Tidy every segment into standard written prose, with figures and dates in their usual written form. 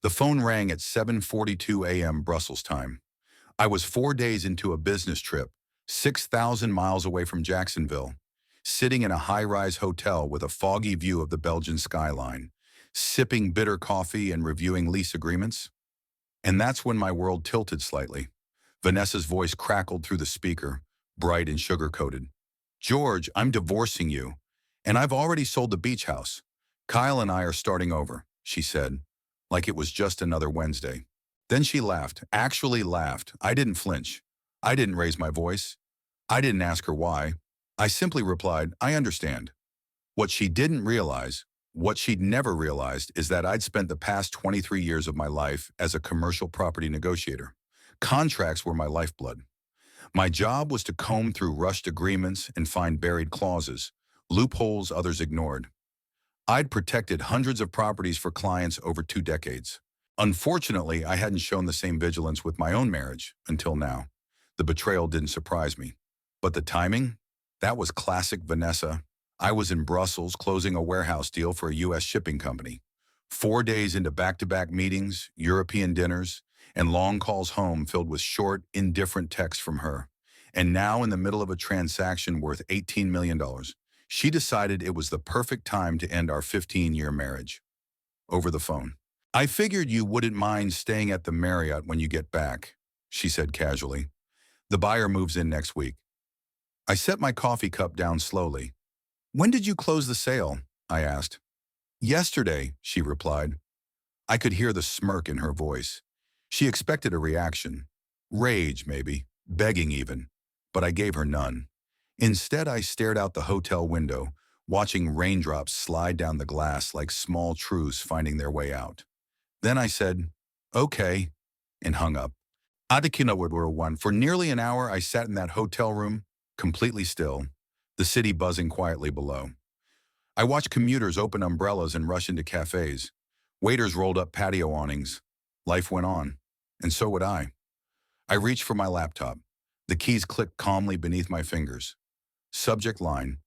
The phone rang at 7:42 a.m. Brussels time. I was 4 days into a business trip, 6,000 miles away from Jacksonville, sitting in a high-rise hotel with a foggy view of the Belgian skyline, sipping bitter coffee and reviewing lease agreements. And that's when my world tilted slightly. Vanessa's voice crackled through the speaker, bright and sugar-coated. "George, I'm divorcing you, and I've already sold the beach house. Kyle and I are starting over," she said, like it was just another Wednesday. Then she laughed, actually laughed. I didn't flinch. I didn't raise my voice. I didn't ask her why. I simply replied, "I understand." What she didn't realize, what she'd never realized, is that I'd spent the past 23 years of my life as a commercial property negotiator. Contracts were my lifeblood. My job was to comb through rushed agreements and find buried clauses, loopholes others ignored. I'd protected hundreds of properties for clients over 2 decades. Unfortunately, I hadn't shown the same vigilance with my own marriage until now. The betrayal didn't surprise me. But the timing? That was classic Vanessa. I was in Brussels closing a warehouse deal for a U.S. shipping company. 4 days into back-to-back meetings, European dinners, and long calls home filled with short, indifferent texts from her. And now, in the middle of a transaction worth $18 million, she decided it was the perfect time to end our 15-year marriage. Over the phone. "I figured you wouldn't mind staying at the Marriott when you get back," she said casually. "The buyer moves in next week." I set my coffee cup down slowly. "When did you close the sale?" I asked. "Yesterday," she replied. I could hear the smirk in her voice. She expected a reaction. Rage, maybe. Begging even. But I gave her none. Instead, I stared out the hotel window, watching raindrops slide down the glass like small truths finding their way out. Then I said, "Okay," and hung up. One. For nearly an hour, I sat in that hotel room, completely still, the city buzzing quietly below. I watched commuters open umbrellas and rush into cafes. Waiters rolled up patio awnings. Life went on, and so would I. I reached for my laptop. The keys clicked calmly beneath my fingers. Subject line: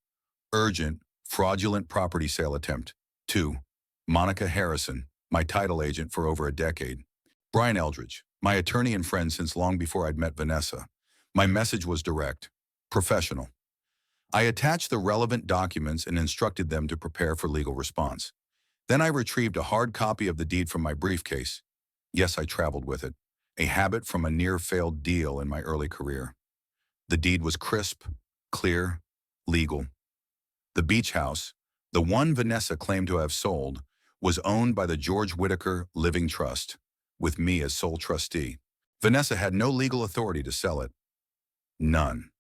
urgent, fraudulent property sale attempt. To Monica Harrison, my title agent for over a decade. Brian Eldridge, my attorney and friend since long before I'd met Vanessa. My message was direct, professional. I attached the relevant documents and instructed them to prepare for legal response. Then I retrieved a hard copy of the deed from my briefcase. Yes, I traveled with it, a habit from a near-failed deal in my early career. The deed was crisp, clear, legal. The beach house, the one Vanessa claimed to have sold, was owned by the George Whitaker Living Trust, with me as sole trustee. Vanessa had no legal authority to sell it. None.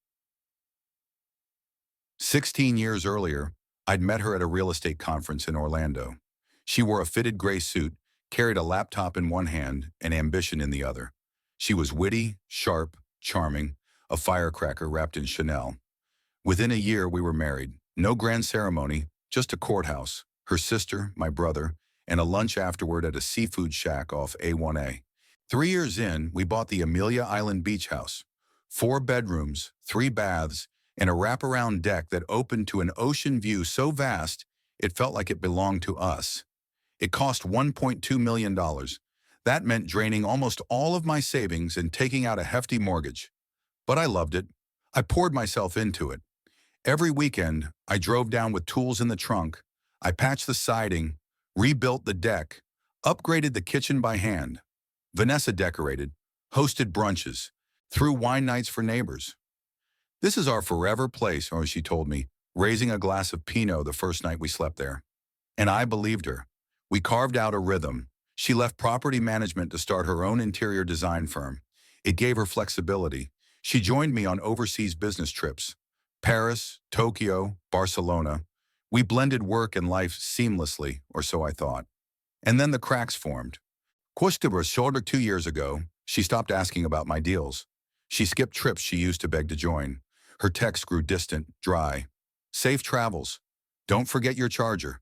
16 years earlier, I'd met her at a real estate conference in Orlando. She wore a fitted gray suit, carried a laptop in one hand, and ambition in the other. She was witty, sharp, charming, a firecracker wrapped in Chanel. Within a year, we were married. No grand ceremony, just a courthouse, her sister, my brother, and a lunch afterward at a seafood shack off A1A. 3 years in, we bought the Amelia Island Beach House. 4 bedrooms, 3 baths, and a wraparound deck that opened to an ocean view so vast it felt like it belonged to us. It cost $1.2 million. That meant draining almost all of my savings and taking out a hefty mortgage. But I loved it. I poured myself into it. Every weekend, I drove down with tools in the trunk. I patched the siding, rebuilt the deck, upgraded the kitchen by hand. Vanessa decorated, hosted brunches, threw wine nights for neighbors. "This is our forever place," she told me, raising a glass of Pinot the first night we slept there. And I believed her. We carved out a rhythm. She left property management to start her own interior design firm. It gave her flexibility. She joined me on overseas business trips. Paris, Tokyo, Barcelona. We blended work and life seamlessly, or so I thought. And then the cracks formed. Quistibra shoulder 2 years ago, she stopped asking about my deals. She skipped trips she used to beg to join. Her texts grew distant, dry. "Safe travels. Don't forget your charger.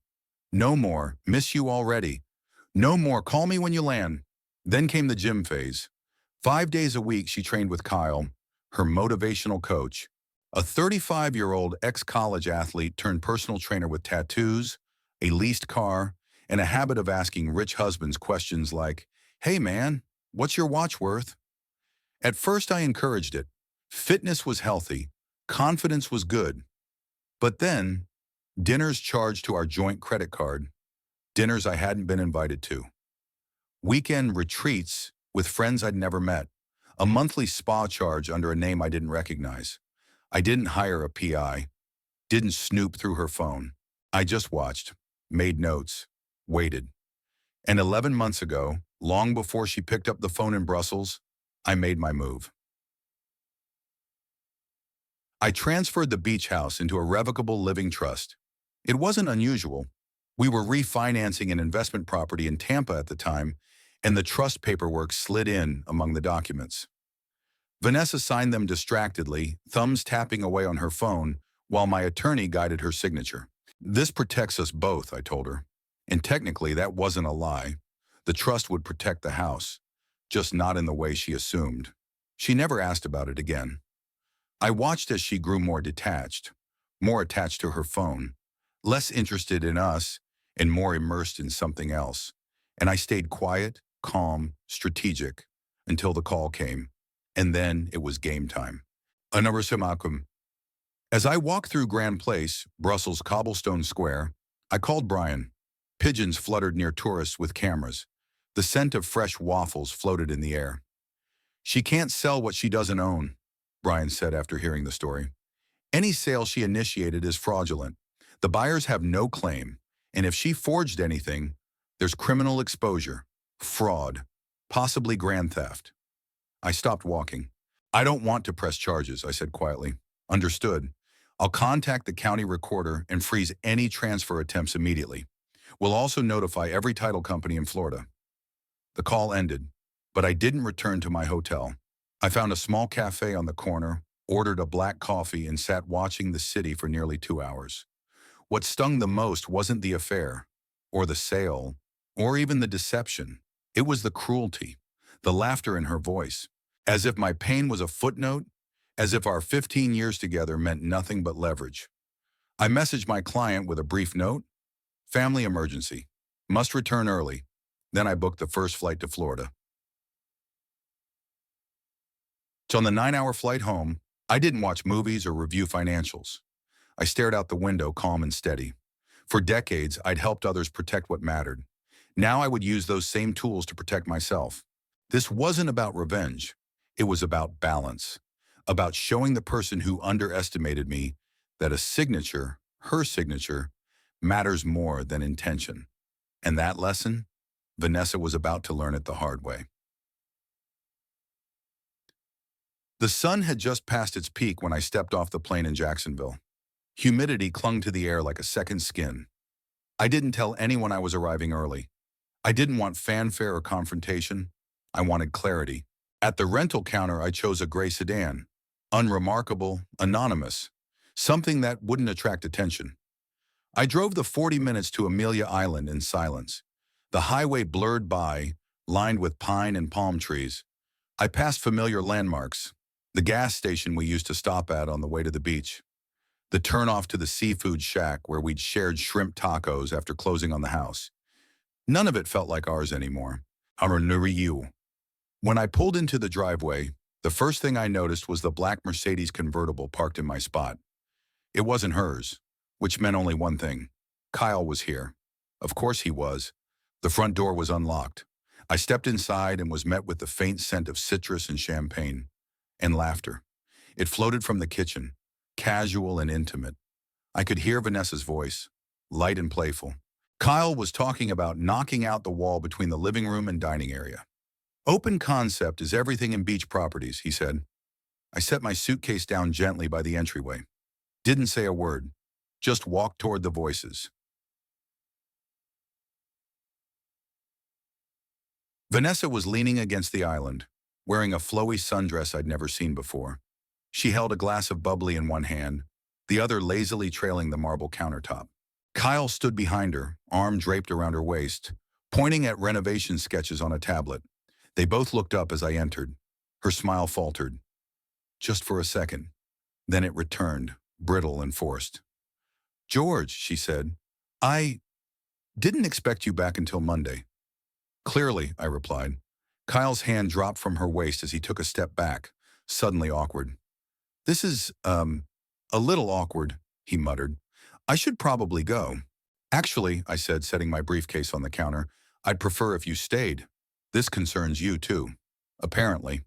No more, miss you already. No more, call me when you land." Then came the gym phase. 5 days a week she trained with Kyle, her motivational coach, a 35-year-old ex-college athlete turned personal trainer with tattoos, a leased car, and a habit of asking rich husbands questions like, "Hey man, what's your watch worth?" At first I encouraged it. Fitness was healthy, confidence was good. But then, dinners charged to our joint credit card, dinners I hadn't been invited to, weekend retreats with friends I'd never met, a monthly spa charge under a name I didn't recognize. I didn't hire a PI, didn't snoop through her phone. I just watched, made notes, waited. And 11 months ago, long before she picked up the phone in Brussels, I made my move. I transferred the beach house into a revocable living trust. It wasn't unusual. We were refinancing an investment property in Tampa at the time, and the trust paperwork slid in among the documents. Vanessa signed them distractedly, thumbs tapping away on her phone, while my attorney guided her signature. "This protects us both," I told her. And technically, that wasn't a lie. The trust would protect the house, just not in the way she assumed. She never asked about it again. I watched as she grew more detached, more attached to her phone, less interested in us, and more immersed in something else. And I stayed quiet, calm, strategic, until the call came. And then it was game time. Anarusamakum. As I walked through Grand Place, Brussels' cobblestone square, I called Brian. Pigeons fluttered near tourists with cameras. The scent of fresh waffles floated in the air. "She can't sell what she doesn't own," Brian said after hearing the story. "Any sale she initiated is fraudulent. The buyers have no claim, and if she forged anything, there's criminal exposure, fraud, possibly grand theft." I stopped walking. "I don't want to press charges," I said quietly. "Understood. I'll contact the county recorder and freeze any transfer attempts immediately. We'll also notify every title company in Florida." The call ended, but I didn't return to my hotel. I found a small cafe on the corner, ordered a black coffee, and sat watching the city for nearly 2 hours. What stung the most wasn't the affair, or the sale, or even the deception. It was the cruelty, the laughter in her voice, as if my pain was a footnote, as if our 15 years together meant nothing but leverage. I messaged my client with a brief note: "Family emergency. Must return early." Then I booked the first flight to Florida. So on the 9-hour flight home, I didn't watch movies or review financials. I stared out the window, calm and steady. For decades, I'd helped others protect what mattered. Now I would use those same tools to protect myself. This wasn't about revenge. It was about balance, about showing the person who underestimated me that a signature, her signature, matters more than intention. And that lesson, Vanessa was about to learn it the hard way. The sun had just passed its peak when I stepped off the plane in Jacksonville. Humidity clung to the air like a second skin. I didn't tell anyone I was arriving early. I didn't want fanfare or confrontation. I wanted clarity. At the rental counter, I chose a gray sedan. Unremarkable, anonymous. Something that wouldn't attract attention. I drove the 40 minutes to Amelia Island in silence. The highway blurred by, lined with pine and palm trees. I passed familiar landmarks. The gas station we used to stop at on the way to the beach. The turnoff to the seafood shack where we'd shared shrimp tacos after closing on the house. None of it felt like ours anymore. When I pulled into the driveway, the first thing I noticed was the black Mercedes convertible parked in my spot. It wasn't hers, which meant only one thing. Kyle was here. Of course he was. The front door was unlocked. I stepped inside and was met with the faint scent of citrus and champagne. And laughter. It floated from the kitchen, casual and intimate. I could hear Vanessa's voice, light and playful. Kyle was talking about knocking out the wall between the living room and dining area. "Open concept is everything in beach properties," he said. I set my suitcase down gently by the entryway. Didn't say a word, just walked toward the voices. Vanessa was leaning against the island, wearing a flowy sundress I'd never seen before. She held a glass of bubbly in one hand, the other lazily trailing the marble countertop. Kyle stood behind her, arm draped around her waist, pointing at renovation sketches on a tablet. They both looked up as I entered. Her smile faltered. Just for a second. Then it returned, brittle and forced. "George," she said, I Didn't expect you back until Monday. Clearly, I replied. Kyle's hand dropped from her waist as he took a step back, suddenly awkward. This is, a little awkward, he muttered. I should probably go. Actually, I said, setting my briefcase on the counter, I'd prefer if you stayed. This concerns you, too. Apparently.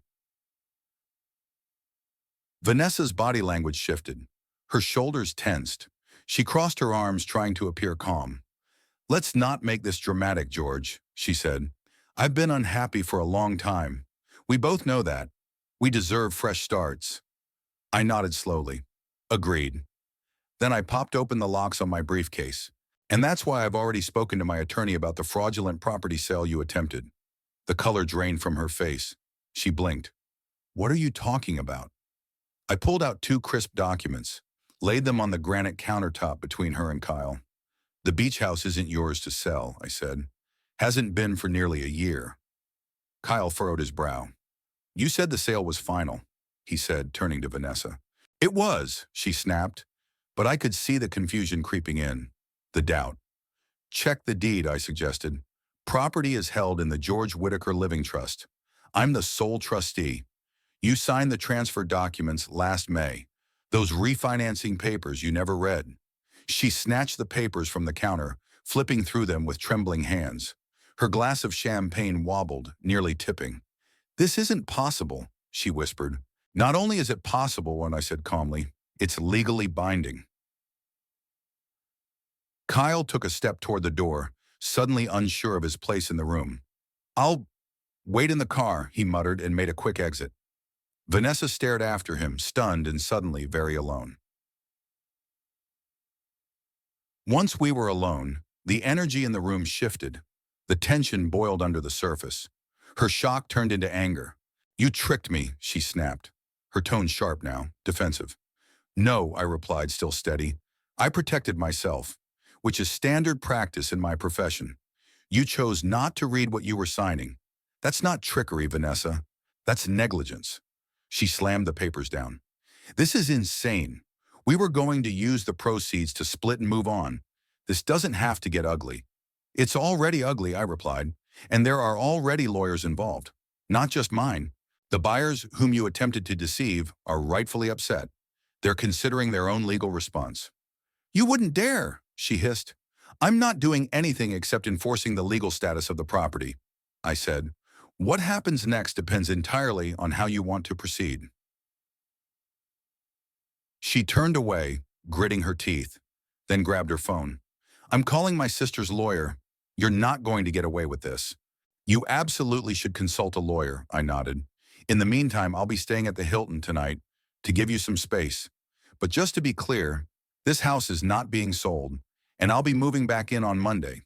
Vanessa's body language shifted. Her shoulders tensed. She crossed her arms, trying to appear calm. Let's not make this dramatic, George, she said. I've been unhappy for a long time. We both know that. We deserve fresh starts. I nodded slowly. Agreed. Then I popped open the locks on my briefcase. And that's why I've already spoken to my attorney about the fraudulent property sale you attempted. The color drained from her face. She blinked. What are you talking about? I pulled out 2 crisp documents, laid them on the granite countertop between her and Kyle. The beach house isn't yours to sell, I said. Hasn't been for nearly a year. Kyle furrowed his brow. You said the sale was final, he said, turning to Vanessa. It was, she snapped, but I could see the confusion creeping in, the doubt. Check the deed, I suggested. Property is held in the George Whitaker Living Trust. I'm the sole trustee. You signed the transfer documents last May. Those refinancing papers you never read. She snatched the papers from the counter, flipping through them with trembling hands. Her glass of champagne wobbled, nearly tipping. This isn't possible, she whispered. Not only is it possible, and I said calmly, it's legally binding. Kyle took a step toward the door, suddenly unsure of his place in the room. I'll wait in the car, he muttered and made a quick exit. Vanessa stared after him, stunned and suddenly very alone. Once we were alone, the energy in the room shifted. The tension boiled under the surface. Her shock turned into anger. You tricked me, she snapped. Her tone sharp now, defensive. No, I replied, still steady. I protected myself, which is standard practice in my profession. You chose not to read what you were signing. That's not trickery, Vanessa. That's negligence. She slammed the papers down. This is insane. We were going to use the proceeds to split and move on. This doesn't have to get ugly. It's already ugly, I replied, and there are already lawyers involved. Not just mine. The buyers whom you attempted to deceive are rightfully upset. They're considering their own legal response. You wouldn't dare, she hissed. I'm not doing anything except enforcing the legal status of the property, I said. What happens next depends entirely on how you want to proceed. She turned away, gritting her teeth, then grabbed her phone. I'm calling my sister's lawyer. You're not going to get away with this. You absolutely should consult a lawyer, I nodded. In the meantime, I'll be staying at the Hilton tonight to give you some space. But just to be clear, this house is not being sold, and I'll be moving back in on Monday.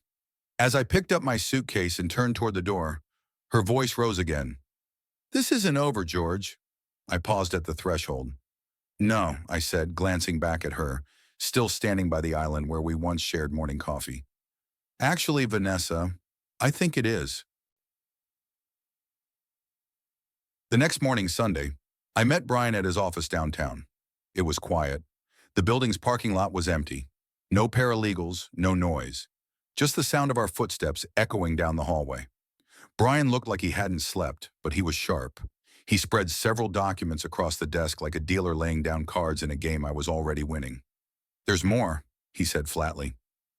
As I picked up my suitcase and turned toward the door, her voice rose again. This isn't over, George. I paused at the threshold. No, I said, glancing back at her, still standing by the island where we once shared morning coffee. Actually, Vanessa, I think it is. The next morning, Sunday, I met Brian at his office downtown. It was quiet. The building's parking lot was empty. No paralegals, no noise. Just the sound of our footsteps echoing down the hallway. Brian looked like he hadn't slept, but he was sharp. He spread several documents across the desk like a dealer laying down cards in a game I was already winning. There's more, he said flatly.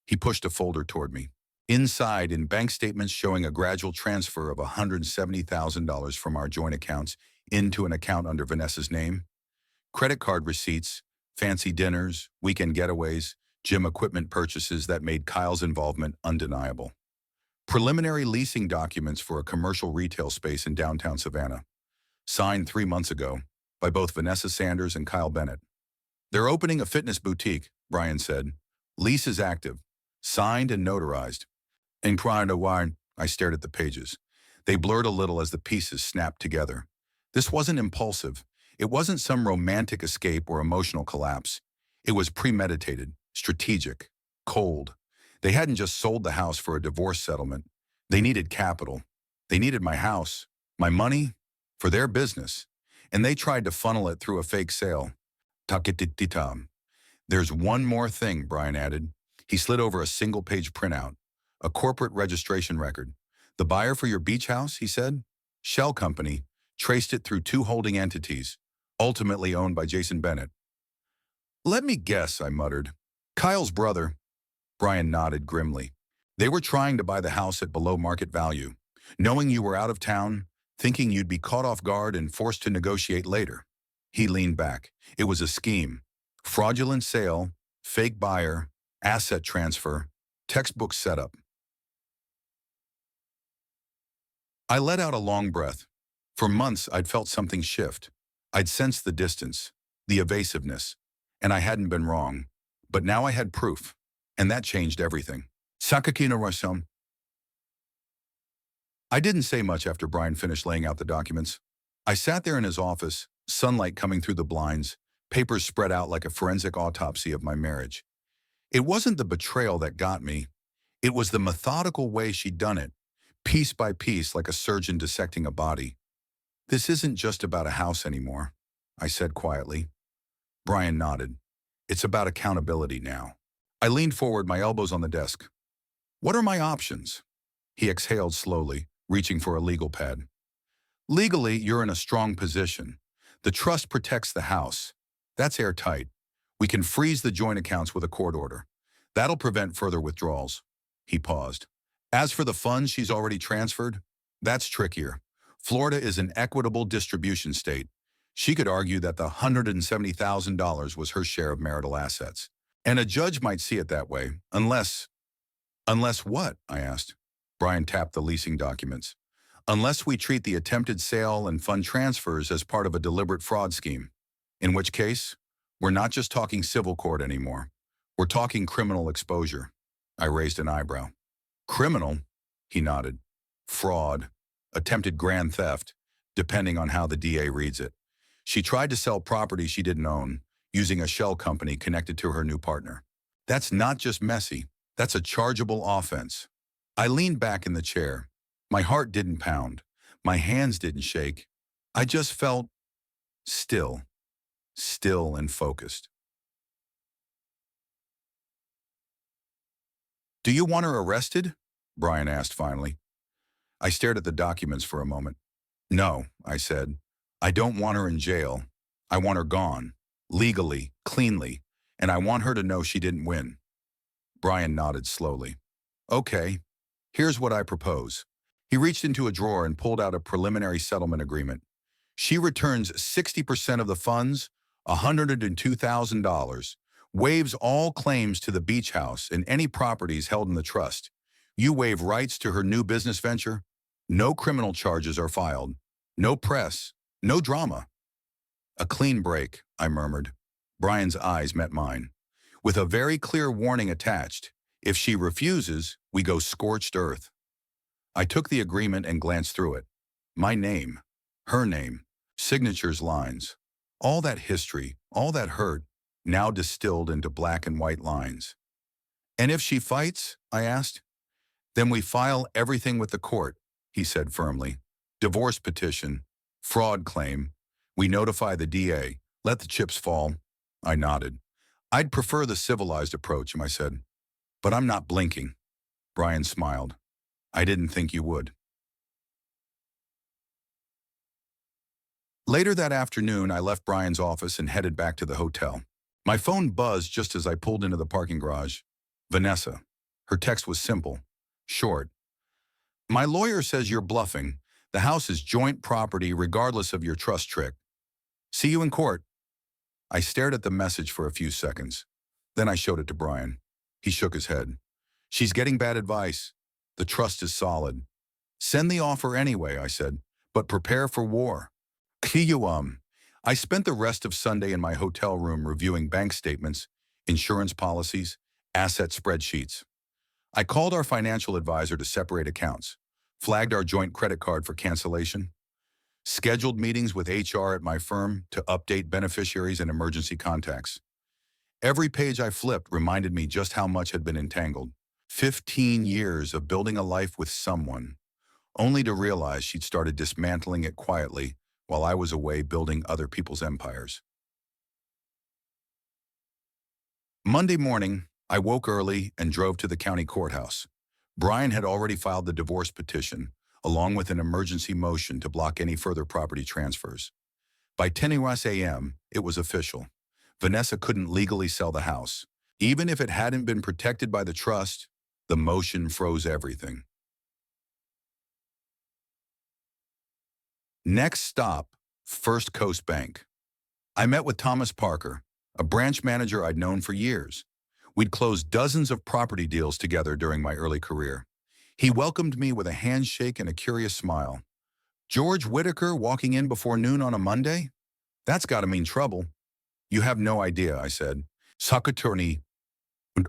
He pushed a folder toward me. Inside, in bank statements showing a gradual transfer of $170,000 from our joint accounts into an account under Vanessa's name. Credit card receipts, fancy dinners, weekend getaways, gym equipment purchases that made Kyle's involvement undeniable. Preliminary leasing documents for a commercial retail space in downtown Savannah. Signed 3 months ago by both Vanessa Sanders and Kyle Bennett. They're opening a fitness boutique, Brian said. Lease is active. Signed and notarized. In crying to wine, I stared at the pages. They blurred a little as the pieces snapped together. This wasn't impulsive. It wasn't some romantic escape or emotional collapse. It was premeditated, strategic, cold. They hadn't just sold the house for a divorce settlement. They needed capital. They needed my house, my money, for their business. And they tried to funnel it through a fake sale. Takititam. There's one more thing, Brian added. He slid over a single-page printout. A corporate registration record. The buyer for your beach house, he said? Shell company. Traced it through two holding entities, ultimately owned by Jason Bennett. Let me guess, I muttered. Kyle's brother. Brian nodded grimly. They were trying to buy the house at below market value, knowing you were out of town, thinking you'd be caught off guard and forced to negotiate later. He leaned back. It was a scheme. Fraudulent sale, fake buyer, asset transfer, textbook setup. I let out a long breath. For months, I'd felt something shift. I'd sensed the distance, the evasiveness, and I hadn't been wrong. But now I had proof, and that changed everything. Sakakina Rasam. I didn't say much after Brian finished laying out the documents. I sat there in his office, sunlight coming through the blinds, papers spread out like a forensic autopsy of my marriage. It wasn't the betrayal that got me. It was the methodical way she'd done it, piece by piece like a surgeon dissecting a body. This isn't just about a house anymore, I said quietly. Brian nodded. It's about accountability now. I leaned forward, my elbows on the desk. What are my options? He exhaled slowly, reaching for a legal pad. Legally, you're in a strong position. The trust protects the house. That's airtight. We can freeze the joint accounts with a court order. That'll prevent further withdrawals. He paused. As for the funds she's already transferred, that's trickier. Florida is an equitable distribution state. She could argue that the $170,000 was her share of marital assets. And a judge might see it that way, unless what? I asked. Brian tapped the leasing documents. Unless we treat the attempted sale and fund transfers as part of a deliberate fraud scheme. In which case, we're not just talking civil court anymore. We're talking criminal exposure. I raised an eyebrow. Criminal? He nodded. Fraud. Attempted grand theft, depending on how the DA reads it. She tried to sell property she didn't own, using a shell company connected to her new partner. That's not just messy. That's a chargeable offense. I leaned back in the chair. My heart didn't pound. My hands didn't shake. I just felt still and focused. Do you want her arrested? Brian asked finally. I stared at the documents for a moment. No, I said. I don't want her in jail. I want her gone, legally, cleanly, and I want her to know she didn't win. Brian nodded slowly. Okay, here's what I propose. He reached into a drawer and pulled out a preliminary settlement agreement. She returns 60% of the funds, $102,000, waives all claims to the beach house and any properties held in the trust. You waive rights to her new business venture. No criminal charges are filed. No press. No drama. A clean break, I murmured. Brian's eyes met mine. With a very clear warning attached. If she refuses, we go scorched earth. I took the agreement and glanced through it. My name, her name, signatures, lines. All that history, all that hurt, now distilled into black and white lines. And if she fights, I asked, then we file everything with the court, he said firmly. Divorce petition, fraud claim. We notify the DA, let the chips fall. I nodded. I'd prefer the civilized approach, I said. But I'm not blinking. Brian smiled. I didn't think you would. Later that afternoon, I left Brian's office and headed back to the hotel. My phone buzzed just as I pulled into the parking garage. Vanessa. Her text was simple, short. My lawyer says you're bluffing. The house is joint property regardless of your trust trick. See you in court. I stared at the message for a few seconds. Then I showed it to Brian. He shook his head. She's getting bad advice. The trust is solid. Send the offer anyway, I said, but prepare for war. I spent the rest of Sunday in my hotel room reviewing bank statements, insurance policies, asset spreadsheets. I called our financial advisor to separate accounts, flagged our joint credit card for cancellation, scheduled meetings with HR at my firm to update beneficiaries and emergency contacts. Every page I flipped reminded me just how much had been entangled. 15 years of building a life with someone, only to realize she'd started dismantling it quietly while I was away building other people's empires. Monday morning, I woke early and drove to the county courthouse. Brian had already filed the divorce petition, along with an emergency motion to block any further property transfers. By 10 a.m., it was official. Vanessa couldn't legally sell the house. Even if it hadn't been protected by the trust, the motion froze everything. Next stop, First Coast Bank. I met with Thomas Parker, a branch manager I'd known for years. We'd closed dozens of property deals together during my early career. He welcomed me with a handshake and a curious smile. George Whitaker walking in before noon on a Monday? That's got to mean trouble. You have no idea, I said. Sakatoni.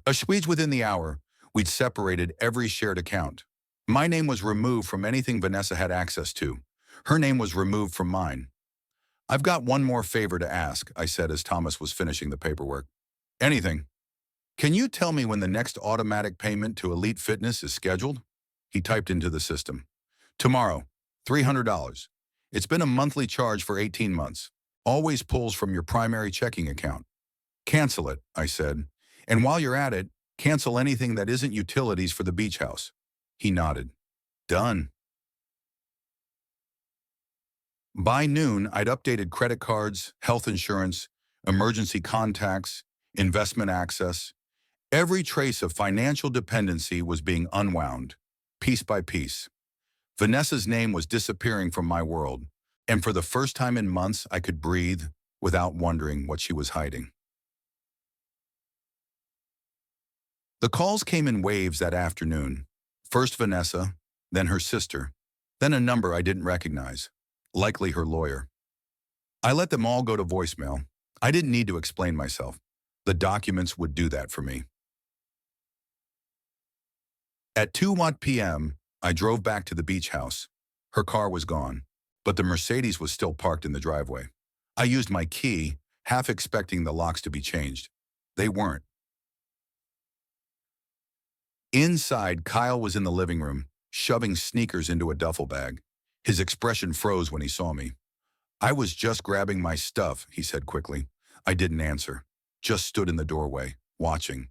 A squeeze within the hour, we'd separated every shared account. My name was removed from anything Vanessa had access to. Her name was removed from mine. I've got one more favor to ask, I said as Thomas was finishing the paperwork. Anything. Can you tell me when the next automatic payment to Elite Fitness is scheduled? He typed into the system. Tomorrow, $300. It's been a monthly charge for 18 months. Always pulls from your primary checking account. Cancel it, I said. And while you're at it, cancel anything that isn't utilities for the beach house. He nodded. Done. By noon, I'd updated credit cards, health insurance, emergency contacts, investment access. Every trace of financial dependency was being unwound, piece by piece. Vanessa's name was disappearing from my world, and for the first time in months, I could breathe without wondering what she was hiding. The calls came in waves that afternoon. First Vanessa, then her sister, then a number I didn't recognize, likely her lawyer. I let them all go to voicemail. I didn't need to explain myself. The documents would do that for me. At 2 p.m., I drove back to the beach house. Her car was gone, but the Mercedes was still parked in the driveway. I used my key, half expecting the locks to be changed. They weren't. Inside, Kyle was in the living room, shoving sneakers into a duffel bag. His expression froze when he saw me. I was just grabbing my stuff, he said quickly. I didn't answer, just stood in the doorway, watching.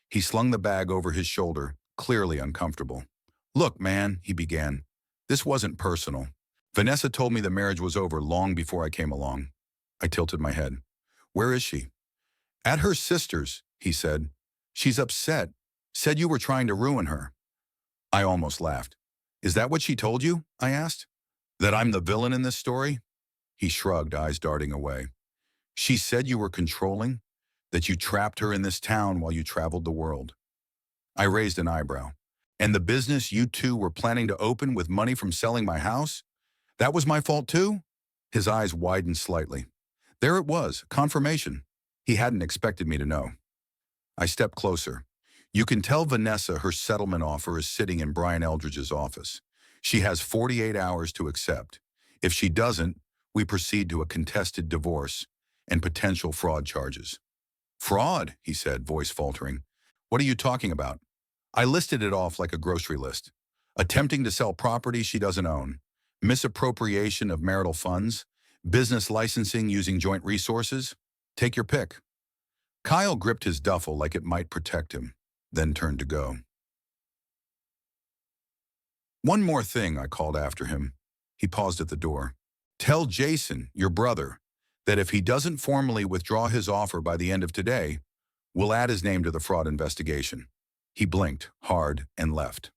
He slung the bag over his shoulder, clearly uncomfortable. Look, man, he began. This wasn't personal. Vanessa told me the marriage was over long before I came along. I tilted my head. Where is she? At her sister's, he said. She's upset. Said you were trying to ruin her. I almost laughed. Is that what she told you? I asked. That I'm the villain in this story? He shrugged, eyes darting away. She said you were controlling, that you trapped her in this town while you traveled the world. I raised an eyebrow. And the business you two were planning to open with money from selling my house? That was my fault too? His eyes widened slightly. There it was, confirmation. He hadn't expected me to know. I stepped closer. You can tell Vanessa her settlement offer is sitting in Brian Eldridge's office. She has 48 hours to accept. If she doesn't, we proceed to a contested divorce and potential fraud charges. Fraud, he said, voice faltering. What are you talking about? I listed it off like a grocery list. Attempting to sell property she doesn't own, misappropriation of marital funds, business licensing using joint resources. Take your pick. Kyle gripped his duffel like it might protect him, then turned to go. One more thing, I called after him. He paused at the door. Tell Jason, your brother, that if he doesn't formally withdraw his offer by the end of today, we'll add his name to the fraud investigation. He blinked hard and left.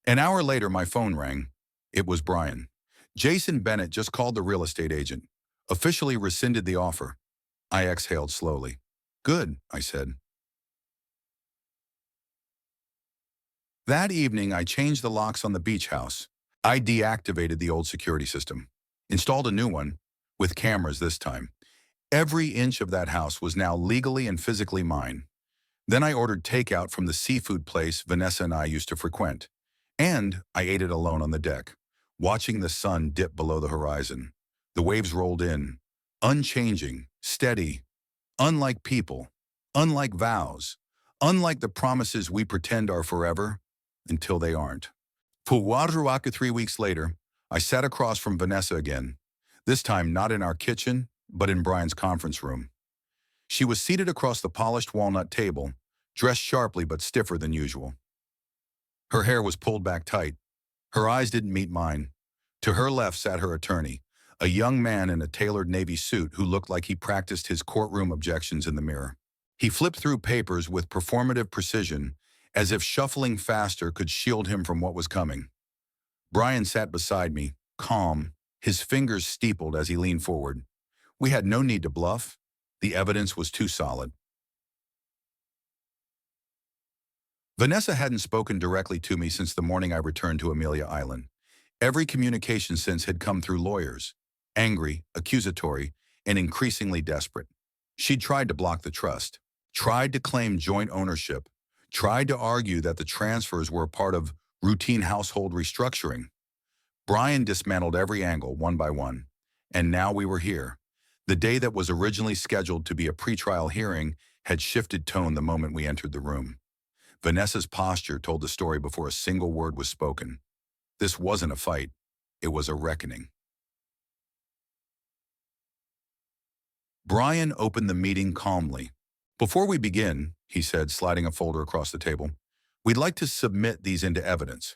An hour later, my phone rang. It was Brian. Jason Bennett just called the real estate agent, officially rescinded the offer. I exhaled slowly. Good, I said. That evening, I changed the locks on the beach house. I deactivated the old security system, installed a new one, with cameras this time. Every inch of that house was now legally and physically mine. Then I ordered takeout from the seafood place Vanessa and I used to frequent. And I ate it alone on the deck, watching the sun dip below the horizon. The waves rolled in, unchanging, steady, unlike people, unlike vows, unlike the promises we pretend are forever, until they aren't. Puwaruaka 3 weeks later, I sat across from Vanessa again, this time not in our kitchen, but in Brian's conference room. She was seated across the polished walnut table, dressed sharply but stiffer than usual. Her hair was pulled back tight. Her eyes didn't meet mine. To her left sat her attorney, a young man in a tailored navy suit who looked like he practiced his courtroom objections in the mirror. He flipped through papers with performative precision, as if shuffling faster could shield him from what was coming. Brian sat beside me, calm, his fingers steepled as he leaned forward. We had no need to bluff. The evidence was too solid. Vanessa hadn't spoken directly to me since the morning I returned to Amelia Island. Every communication since had come through lawyers, angry, accusatory, and increasingly desperate. She'd tried to block the trust, tried to claim joint ownership, tried to argue that the transfers were a part of routine household restructuring. Brian dismantled every angle one by one, and now we were here. The day that was originally scheduled to be a pretrial hearing had shifted tone the moment we entered the room. Vanessa's posture told the story before a single word was spoken. This wasn't a fight. It was a reckoning. Brian opened the meeting calmly. "Before we begin," he said, sliding a folder across the table, "we'd like to submit these into evidence."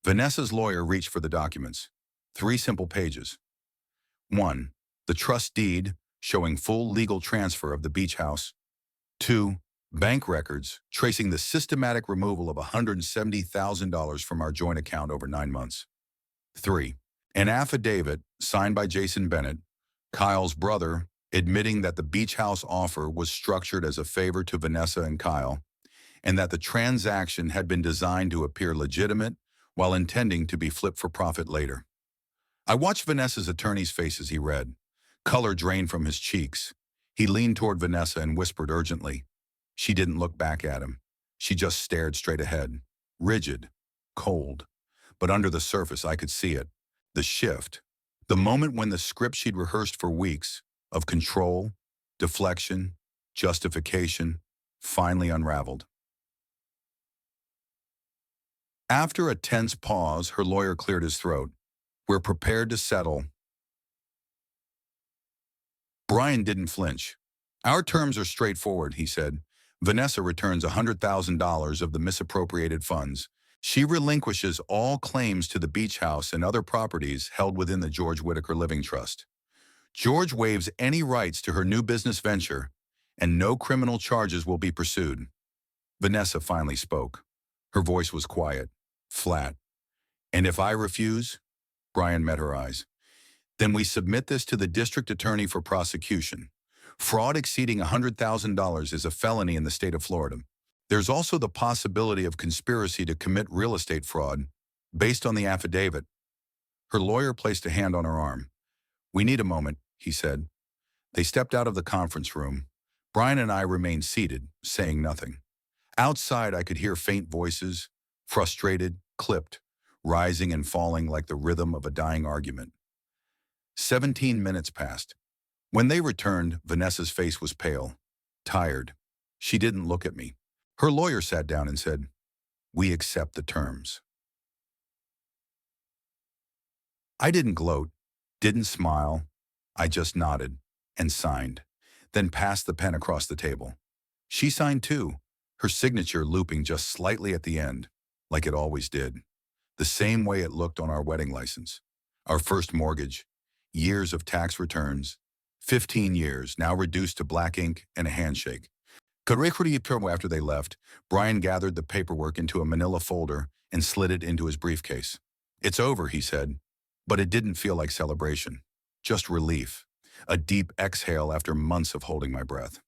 Vanessa's lawyer reached for the documents. 3 simple pages. 1. The trust deed showing full legal transfer of the beach house. 2. Bank records tracing the systematic removal of $170,000 from our joint account over 9 months. 3. An affidavit signed by Jason Bennett, Kyle's brother, admitting that the beach house offer was structured as a favor to Vanessa and Kyle, and that the transaction had been designed to appear legitimate while intending to be flipped for profit later. I watched Vanessa's attorney's face as he read. Color drained from his cheeks. He leaned toward Vanessa and whispered urgently. She didn't look back at him. She just stared straight ahead, rigid, cold. But under the surface, I could see it. The shift. The moment when the script she'd rehearsed for weeks of control, deflection, justification, finally unraveled. After a tense pause, her lawyer cleared his throat. "We're prepared to settle." Brian didn't flinch. "Our terms are straightforward," he said. "Vanessa returns $100,000 of the misappropriated funds. She relinquishes all claims to the beach house and other properties held within the George Whitaker Living Trust. George waives any rights to her new business venture, and no criminal charges will be pursued." Vanessa finally spoke. Her voice was quiet, flat. "And if I refuse?" Brian met her eyes. "Then we submit this to the district attorney for prosecution. Fraud exceeding $100,000 is a felony in the state of Florida. There's also the possibility of conspiracy to commit real estate fraud, based on the affidavit." Her lawyer placed a hand on her arm. "We need a moment," he said. They stepped out of the conference room. Brian and I remained seated, saying nothing. Outside, I could hear faint voices, frustrated, clipped, rising and falling like the rhythm of a dying argument. 17 minutes passed. When they returned, Vanessa's face was pale, tired. She didn't look at me. Her lawyer sat down and said, "We accept the terms." I didn't gloat, didn't smile. I just nodded and signed, then passed the pen across the table. She signed too, her signature looping just slightly at the end, like it always did. The same way it looked on our wedding license. Our first mortgage, years of tax returns, 15 years, now reduced to black ink and a handshake. After they left, Brian gathered the paperwork into a manila folder and slid it into his briefcase. "It's over," he said, but it didn't feel like celebration, just relief, a deep exhale after months of holding my breath.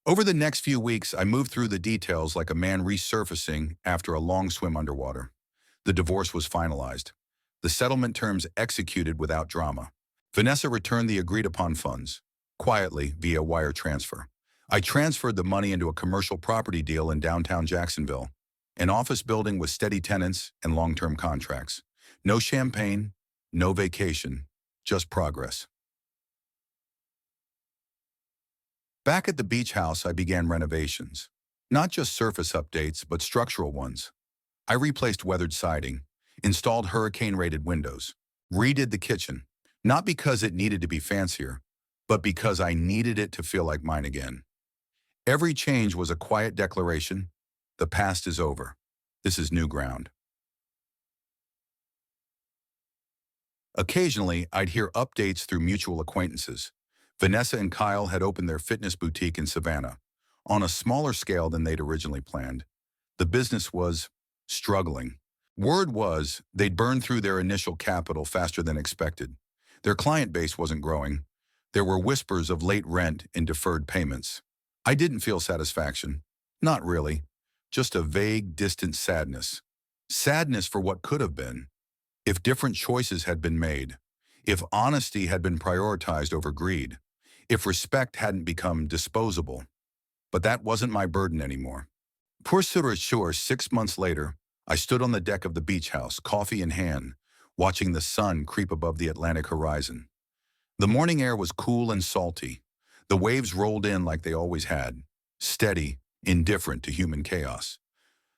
Over the next few weeks, I moved through the details like a man resurfacing after a long swim underwater. The divorce was finalized. The settlement terms executed without drama. Vanessa returned the agreed-upon funds, quietly via wire transfer. I transferred the money into a commercial property deal in downtown Jacksonville, an office building with steady tenants and long-term contracts. No champagne, no vacation, just progress. Back at the beach house, I began renovations. Not just surface updates, but structural ones. I replaced weathered siding, installed hurricane-rated windows, redid the kitchen, not because it needed to be fancier, but because I needed it to feel like mine again. Every change was a quiet declaration. The past is over. This is new ground. Occasionally, I'd hear updates through mutual acquaintances. Vanessa and Kyle had opened their fitness boutique in Savannah, on a smaller scale than they'd originally planned. The business was struggling. Word was they'd burned through their initial capital faster than expected. Their client base wasn't growing. There were whispers of late rent and deferred payments. I didn't feel satisfaction. Not really. Just a vague, distant sadness. Sadness for what could have been. If different choices had been made. If honesty had been prioritized over greed. If respect hadn't become disposable. But that wasn't my burden anymore. Pour sur shore 6 months later, I stood on the deck of the beach house, coffee in hand, watching the sun creep above the Atlantic horizon. The morning air was cool and salty. The waves rolled in like they always had, steady, indifferent to human chaos.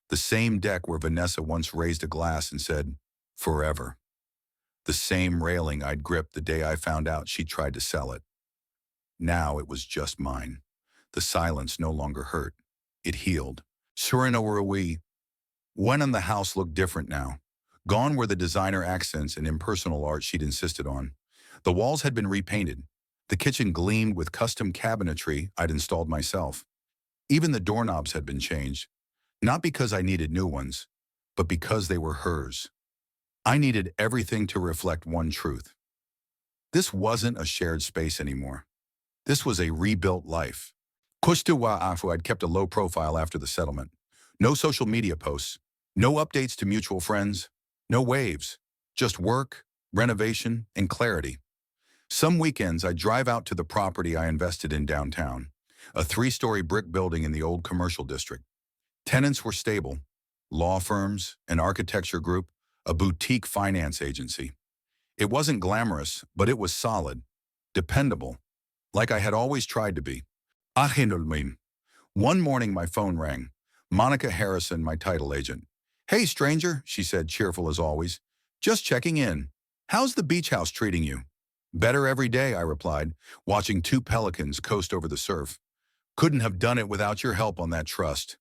The same deck where Vanessa once raised a glass and said, "Forever." The same railing I'd gripped the day I found out she tried to sell it. Now it was just mine. The silence no longer hurt. It healed. Surinowari. When in the house looked different now. Gone were the designer accents and impersonal art she'd insisted on. The walls had been repainted. The kitchen gleamed with custom cabinetry I'd installed myself. Even the doorknobs had been changed. Not because I needed new ones, but because they were hers. I needed everything to reflect one truth. This wasn't a shared space anymore. This was a rebuilt life. Kushtuwa Afu had kept a low profile after the settlement. No social media posts, no updates to mutual friends, no waves, just work, renovation, and clarity. Some weekends I'd drive out to the property I invested in downtown, a 3-story brick building in the old commercial district. Tenants were stable, law firms, an architecture group, a boutique finance agency. It wasn't glamorous, but it was solid, dependable, like I had always tried to be. Ahinulmin. One morning my phone rang. Monica Harrison, my title agent. "Hey, stranger," she said, cheerful as always. "Just checking in. How's the beach house treating you?" "Better every day," I replied, watching 2 pelicans coast over the surf. "Couldn't have done it without your help on that trust."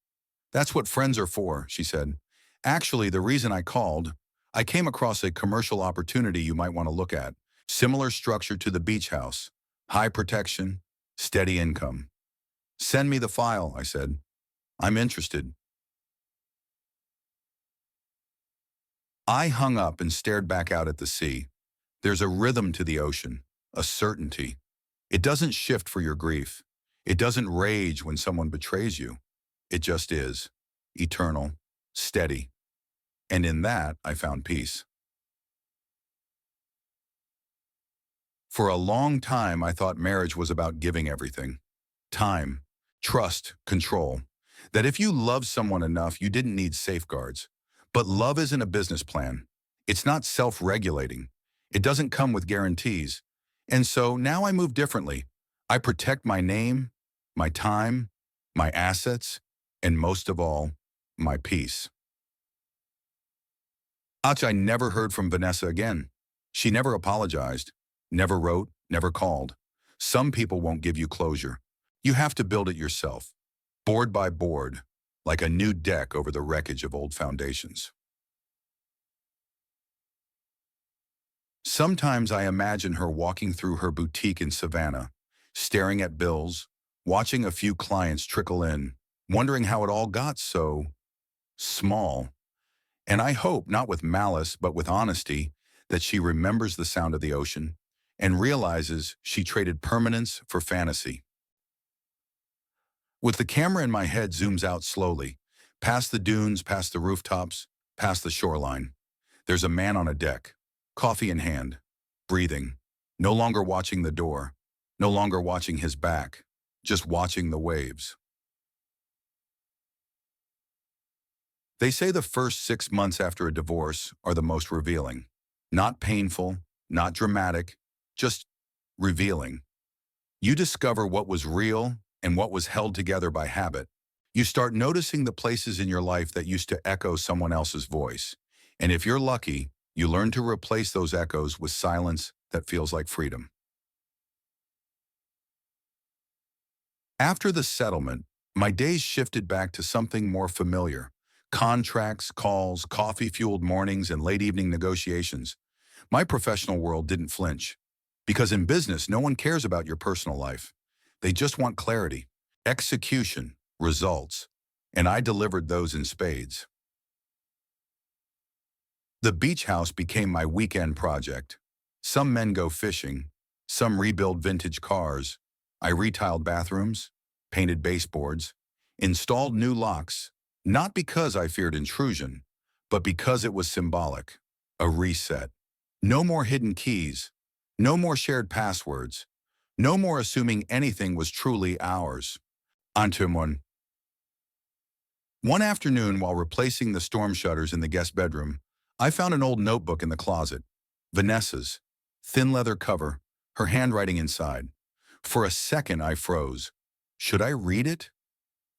"That's what friends are for," she said. "Actually, the reason I called, I came across a commercial opportunity you might want to look at. Similar structure to the beach house. High protection, steady income." "Send me the file," I said. "I'm interested." I hung up and stared back out at the sea. There's a rhythm to the ocean, a certainty. It doesn't shift for your grief. It doesn't rage when someone betrays you. It just is, eternal, steady. And in that, I found peace. For a long time, I thought marriage was about giving everything. Time, trust, control. That if you loved someone enough, you didn't need safeguards. But love isn't a business plan. It's not self-regulating. It doesn't come with guarantees. And so now I move differently. I protect my name, my time, my assets, and most of all, my peace. I never heard from Vanessa again. She never apologized, never wrote, never called. Some people won't give you closure. You have to build it yourself, board by board, like a new deck over the wreckage of old foundations. Sometimes I imagine her walking through her boutique in Savannah, staring at bills, watching a few clients trickle in, wondering how it all got so small. And I hope, not with malice, but with honesty, that she remembers the sound of the ocean and realizes she traded permanence for fantasy. With the camera in my head zooms out slowly, past the dunes, past the rooftops, past the shoreline. There's a man on a deck, coffee in hand, breathing, no longer watching the door, no longer watching his back, just watching the waves. They say the first 6 months after a divorce are the most revealing. Not painful, not dramatic, just revealing. You discover what was real and what was held together by habit. You start noticing the places in your life that used to echo someone else's voice. And if you're lucky, you learn to replace those echoes with silence that feels like freedom. After the settlement, My days shifted back to something more familiar. Contracts, calls, coffee-fueled mornings, and late-evening negotiations. My professional world didn't flinch. Because in business, no one cares about your personal life. They just want clarity, execution, results. And I delivered those in spades. The beach house became my weekend project. Some men go fishing, some rebuild vintage cars. I retiled bathrooms, painted baseboards, installed new locks, not because I feared intrusion, but because it was symbolic. A reset. No more hidden keys, no more shared passwords, no more assuming anything was truly ours. Antumon. One afternoon, while replacing the storm shutters in the guest bedroom, I found an old notebook in the closet. Vanessa's. Thin leather cover, her handwriting inside. For a second, I froze. Should I read it?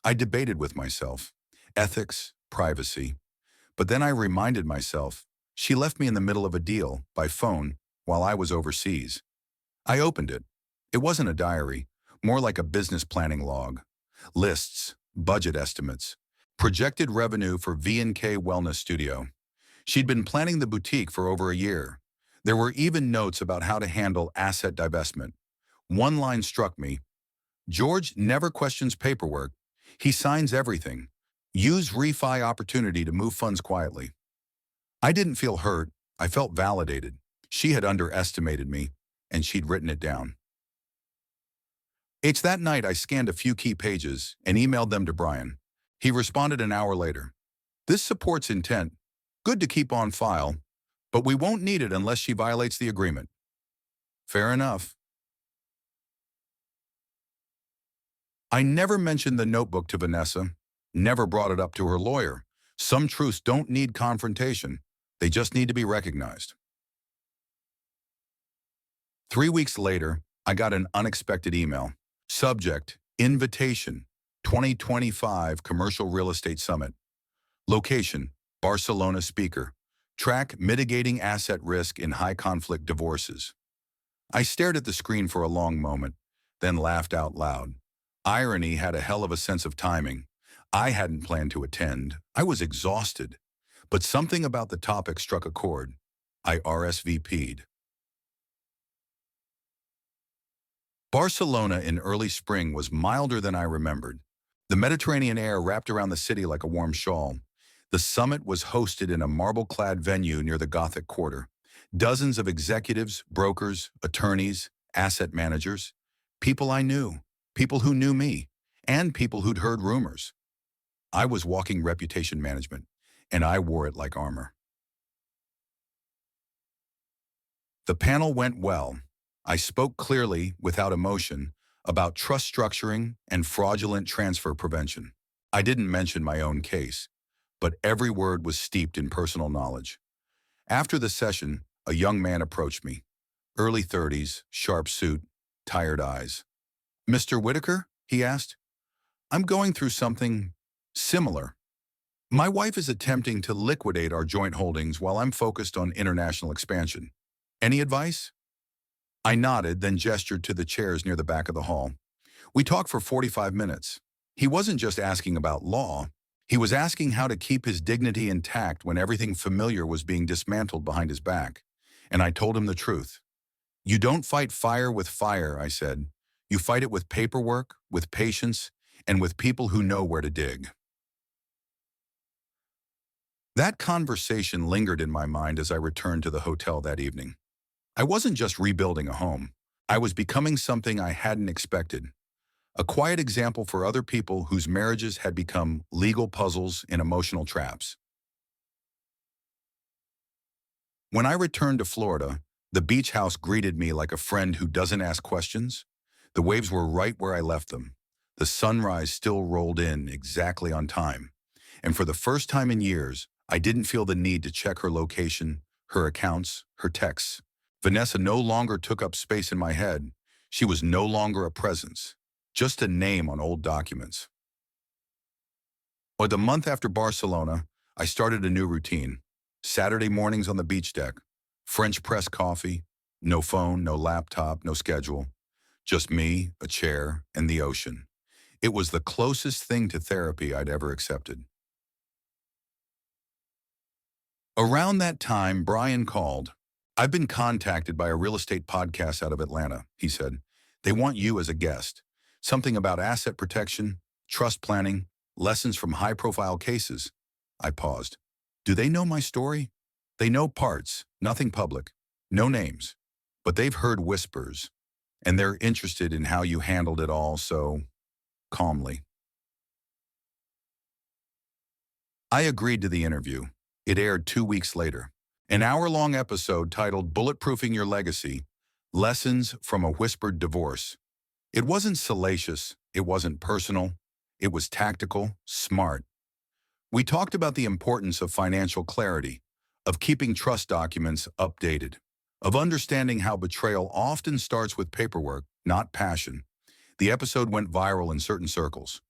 I debated with myself. Ethics, privacy. But then I reminded myself, she left me in the middle of a deal, by phone, while I was overseas. I opened it. It wasn't a diary, more like a business planning log. Lists, budget estimates, projected revenue for V&K Wellness Studio. She'd been planning the boutique for over a year. There were even notes about how to handle asset divestment. One line struck me. George never questions paperwork. He signs everything. Use refi opportunity to move funds quietly. I didn't feel hurt. I felt validated. She had underestimated me, and she'd written it down. It's that night I scanned a few key pages and emailed them to Brian. He responded an hour later. This supports intent. Good to keep on file, but we won't need it unless she violates the agreement. Fair enough. I never mentioned the notebook to Vanessa, never brought it up to her lawyer. Some truths don't need confrontation. They just need to be recognized. 3 weeks later, I got an unexpected email. Subject, Invitation, 2025 Commercial Real Estate Summit. Location, Barcelona speaker. Track mitigating asset risk in high-conflict divorces. I stared at the screen for a long moment, then laughed out loud. Irony had a hell of a sense of timing. I hadn't planned to attend. I was exhausted. But something about the topic struck a chord. I RSVP'd. Barcelona in early spring was milder than I remembered. The Mediterranean air wrapped around the city like a warm shawl. The summit was hosted in a marble-clad venue near the Gothic Quarter. Dozens of executives, brokers, attorneys, asset managers, people I knew, people who knew me, and people who'd heard rumors. I was walking reputation management, and I wore it like armor. The panel went well. I spoke clearly, without emotion, about trust structuring and fraudulent transfer prevention. I didn't mention my own case, but every word was steeped in personal knowledge. After the session, a young man approached me. Early 30s, sharp suit, tired eyes. Mr. Whitaker? He asked. I'm going through something similar. My wife is attempting to liquidate our joint holdings while I'm focused on international expansion. Any advice? I nodded, then gestured to the chairs near the back of the hall. We talked for 45 minutes. He wasn't just asking about law. He was asking how to keep his dignity intact when everything familiar was being dismantled behind his back. And I told him the truth. You don't fight fire with fire, I said. You fight it with paperwork, with patience, and with people who know where to dig. That conversation lingered in my mind as I returned to the hotel that evening. I wasn't just rebuilding a home. I was becoming something I hadn't expected. A quiet example for other people whose marriages had become legal puzzles and emotional traps. When I returned to Florida, the beach house greeted me like a friend who doesn't ask questions. The waves were right where I left them. The sunrise still rolled in exactly on time. And for the first time in years, I didn't feel the need to check her location, her accounts, her texts. Vanessa no longer took up space in my head. She was no longer a presence, just a name on old documents. But a month after Barcelona, I started a new routine. Saturday mornings on the beach deck, French press coffee, no phone, no laptop, no schedule. Just me, a chair, and the ocean. It was the closest thing to therapy I'd ever accepted. Around that time, Brian called. "I've been contacted by a real estate podcast out of Atlanta," he said. "They want you as a guest. Something about asset protection, trust planning, lessons from high-profile cases." I paused. "Do they know my story?" "They know parts, nothing public, no names. But they've heard whispers, and they're interested in how you handled it all so calmly." I agreed to the interview. It aired 2 weeks later. An hour-long episode titled "Bulletproofing Your Legacy: Lessons from a Whispered Divorce." It wasn't salacious, it wasn't personal, it was tactical, smart. We talked about the importance of financial clarity, of keeping trust documents updated, of understanding how betrayal often starts with paperwork, not passion. The episode went viral in certain circles.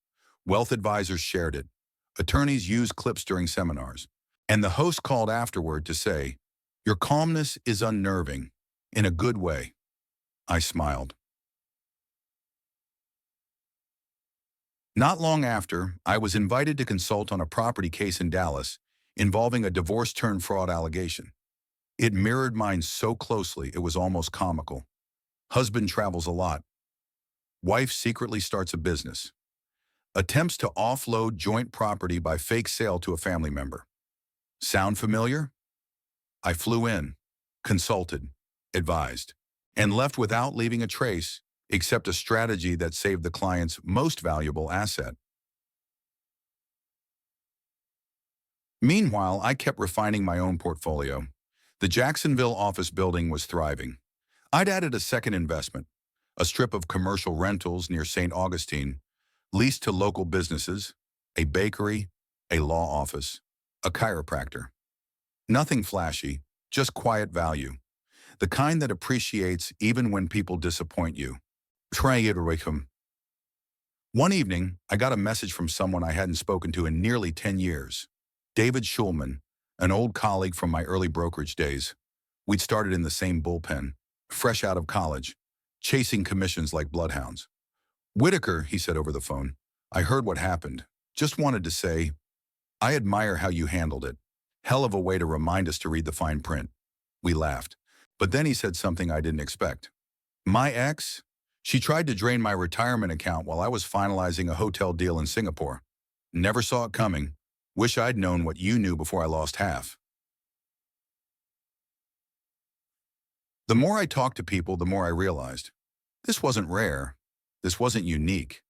Wealth advisors shared it. Attorneys used clips during seminars. And the host called afterward to say, "Your calmness is unnerving, in a good way." I smiled. Not long after, I was invited to consult on a property case in Dallas involving a divorce-turned-fraud allegation. It mirrored mine so closely it was almost comical. Husband travels a lot. Wife secretly starts a business. Attempts to offload joint property by fake sale to a family member. Sound familiar? I flew in, consulted, advised, and left without leaving a trace except a strategy that saved the client's most valuable asset. Meanwhile, I kept refining my own portfolio. The Jacksonville office building was thriving. I'd added a second investment, a strip of commercial rentals near St. Augustine, leased to local businesses, a bakery, a law office, a chiropractor. Nothing flashy, just quiet value. The kind that appreciates even when people disappoint you. Betrayal. One evening, I got a message from someone I hadn't spoken to in nearly 10 years. David Schulman, an old colleague from my early brokerage days. We'd started in the same bullpen, fresh out of college, chasing commissions like bloodhounds. "Whitaker," he said over the phone, "I heard what happened. Just wanted to say, I admire how you handled it. Hell of a way to remind us to read the fine print." We laughed. But then he said something I didn't expect. "My ex? She tried to drain my retirement account while I was finalizing a hotel deal in Singapore. Never saw it coming. Wish I'd known what you knew before I lost half." The more I talked to people, the more I realized. This wasn't rare. This wasn't unique.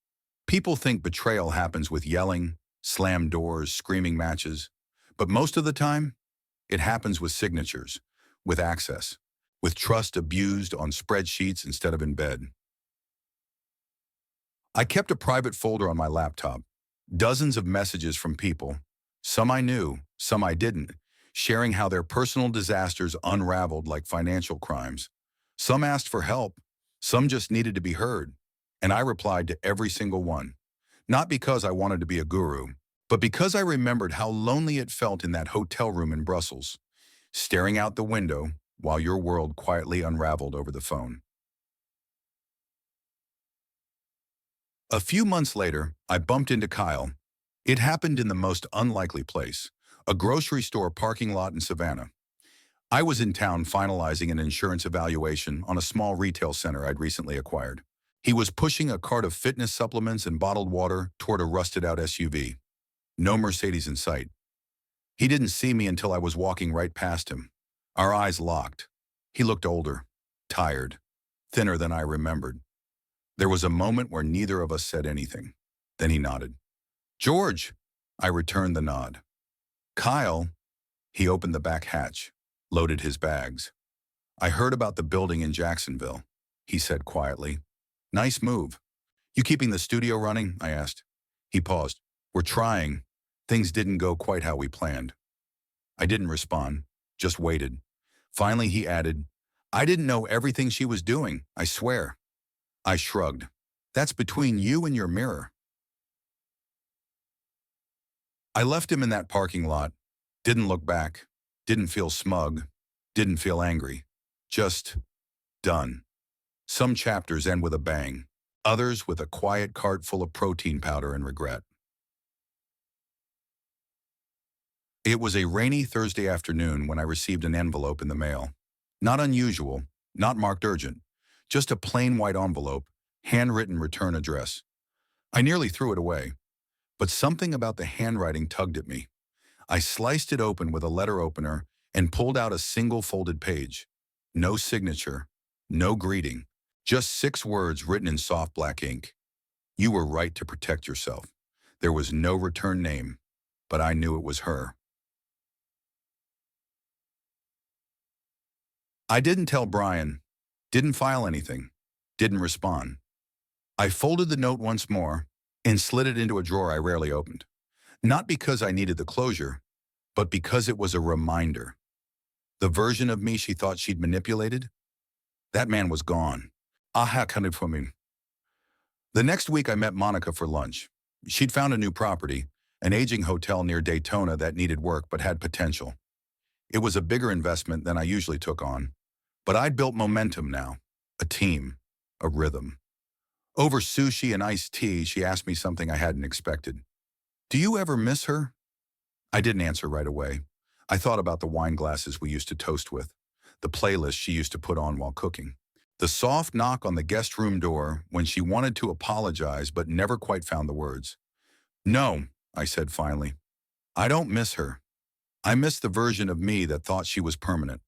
People think betrayal happens with yelling, slammed doors, screaming matches. But most of the time, it happens with signatures, with access, with trust abused on spreadsheets instead of in bed. I kept a private folder on my laptop, dozens of messages from people, some I knew, some I didn't, sharing how their personal disasters unraveled like financial crimes. Some asked for help, some just needed to be heard, and I replied to every single one. Not because I wanted to be a guru, but because I remembered how lonely it felt in that hotel room in Brussels, staring out the window while your world quietly unraveled over the phone. A few months later, I bumped into Kyle. It happened in the most unlikely place, a grocery store parking lot in Savannah. I was in town finalizing an insurance evaluation on a small retail center I'd recently acquired. He was pushing a cart of fitness supplements and bottled water toward a rusted-out SUV. No Mercedes in sight. He didn't see me until I was walking right past him. Our eyes locked. He looked older, tired, thinner than I remembered. There was a moment where neither of us said anything. Then he nodded. "George!" I returned the nod. "Kyle." He opened the back hatch, loaded his bags. "I heard about the building in Jacksonville," he said quietly. "Nice move. You keeping the studio running?" I asked. He paused. "We're trying. Things didn't go quite how we planned." I didn't respond, just waited. Finally, he added, "I didn't know everything she was doing, I swear." I shrugged. "That's between you and your mirror." I left him in that parking lot, didn't look back, didn't feel smug, didn't feel angry. Just done. Some chapters end with a bang. others with a quiet cart full of protein powder and regret. It was a rainy Thursday afternoon when I received an envelope in the mail. Not unusual, not marked urgent, just a plain white envelope, handwritten return address. I nearly threw it away, but something about the handwriting tugged at me. I sliced it open with a letter opener and pulled out a single folded page. No signature, no greeting, just 6 words written in soft black ink. You were right to protect yourself. There was no return name, but I knew it was her. I didn't tell Brian, didn't file anything, didn't respond. I folded the note once more and slid it into a drawer I rarely opened. Not because I needed the closure, but because it was a reminder. The version of me she thought she'd manipulated, that man was gone. Aha, kind of for me. The next week I met Monica for lunch. She'd found a new property, an aging hotel near Daytona that needed work but had potential. It was a bigger investment than I usually took on, but I'd built momentum now, a team, a rhythm. Over sushi and iced tea, she asked me something I hadn't expected. Do you ever miss her? I didn't answer right away. I thought about the wine glasses we used to toast with, the playlist she used to put on while cooking, the soft knock on the guest room door when she wanted to apologize but never quite found the words. No, I said finally. I don't miss her. I miss the version of me that thought she was permanent.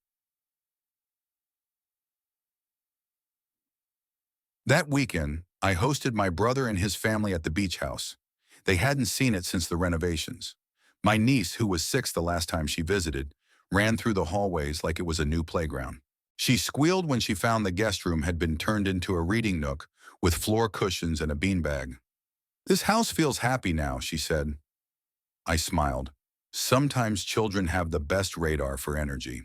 That weekend, I hosted my brother and his family at the beach house. They hadn't seen it since the renovations. My niece, who was 6 the last time she visited, ran through the hallways like it was a new playground. She squealed when she found the guest room had been turned into a reading nook with floor cushions and a beanbag. This house feels happy now, she said. I smiled. Sometimes children have the best radar for energy.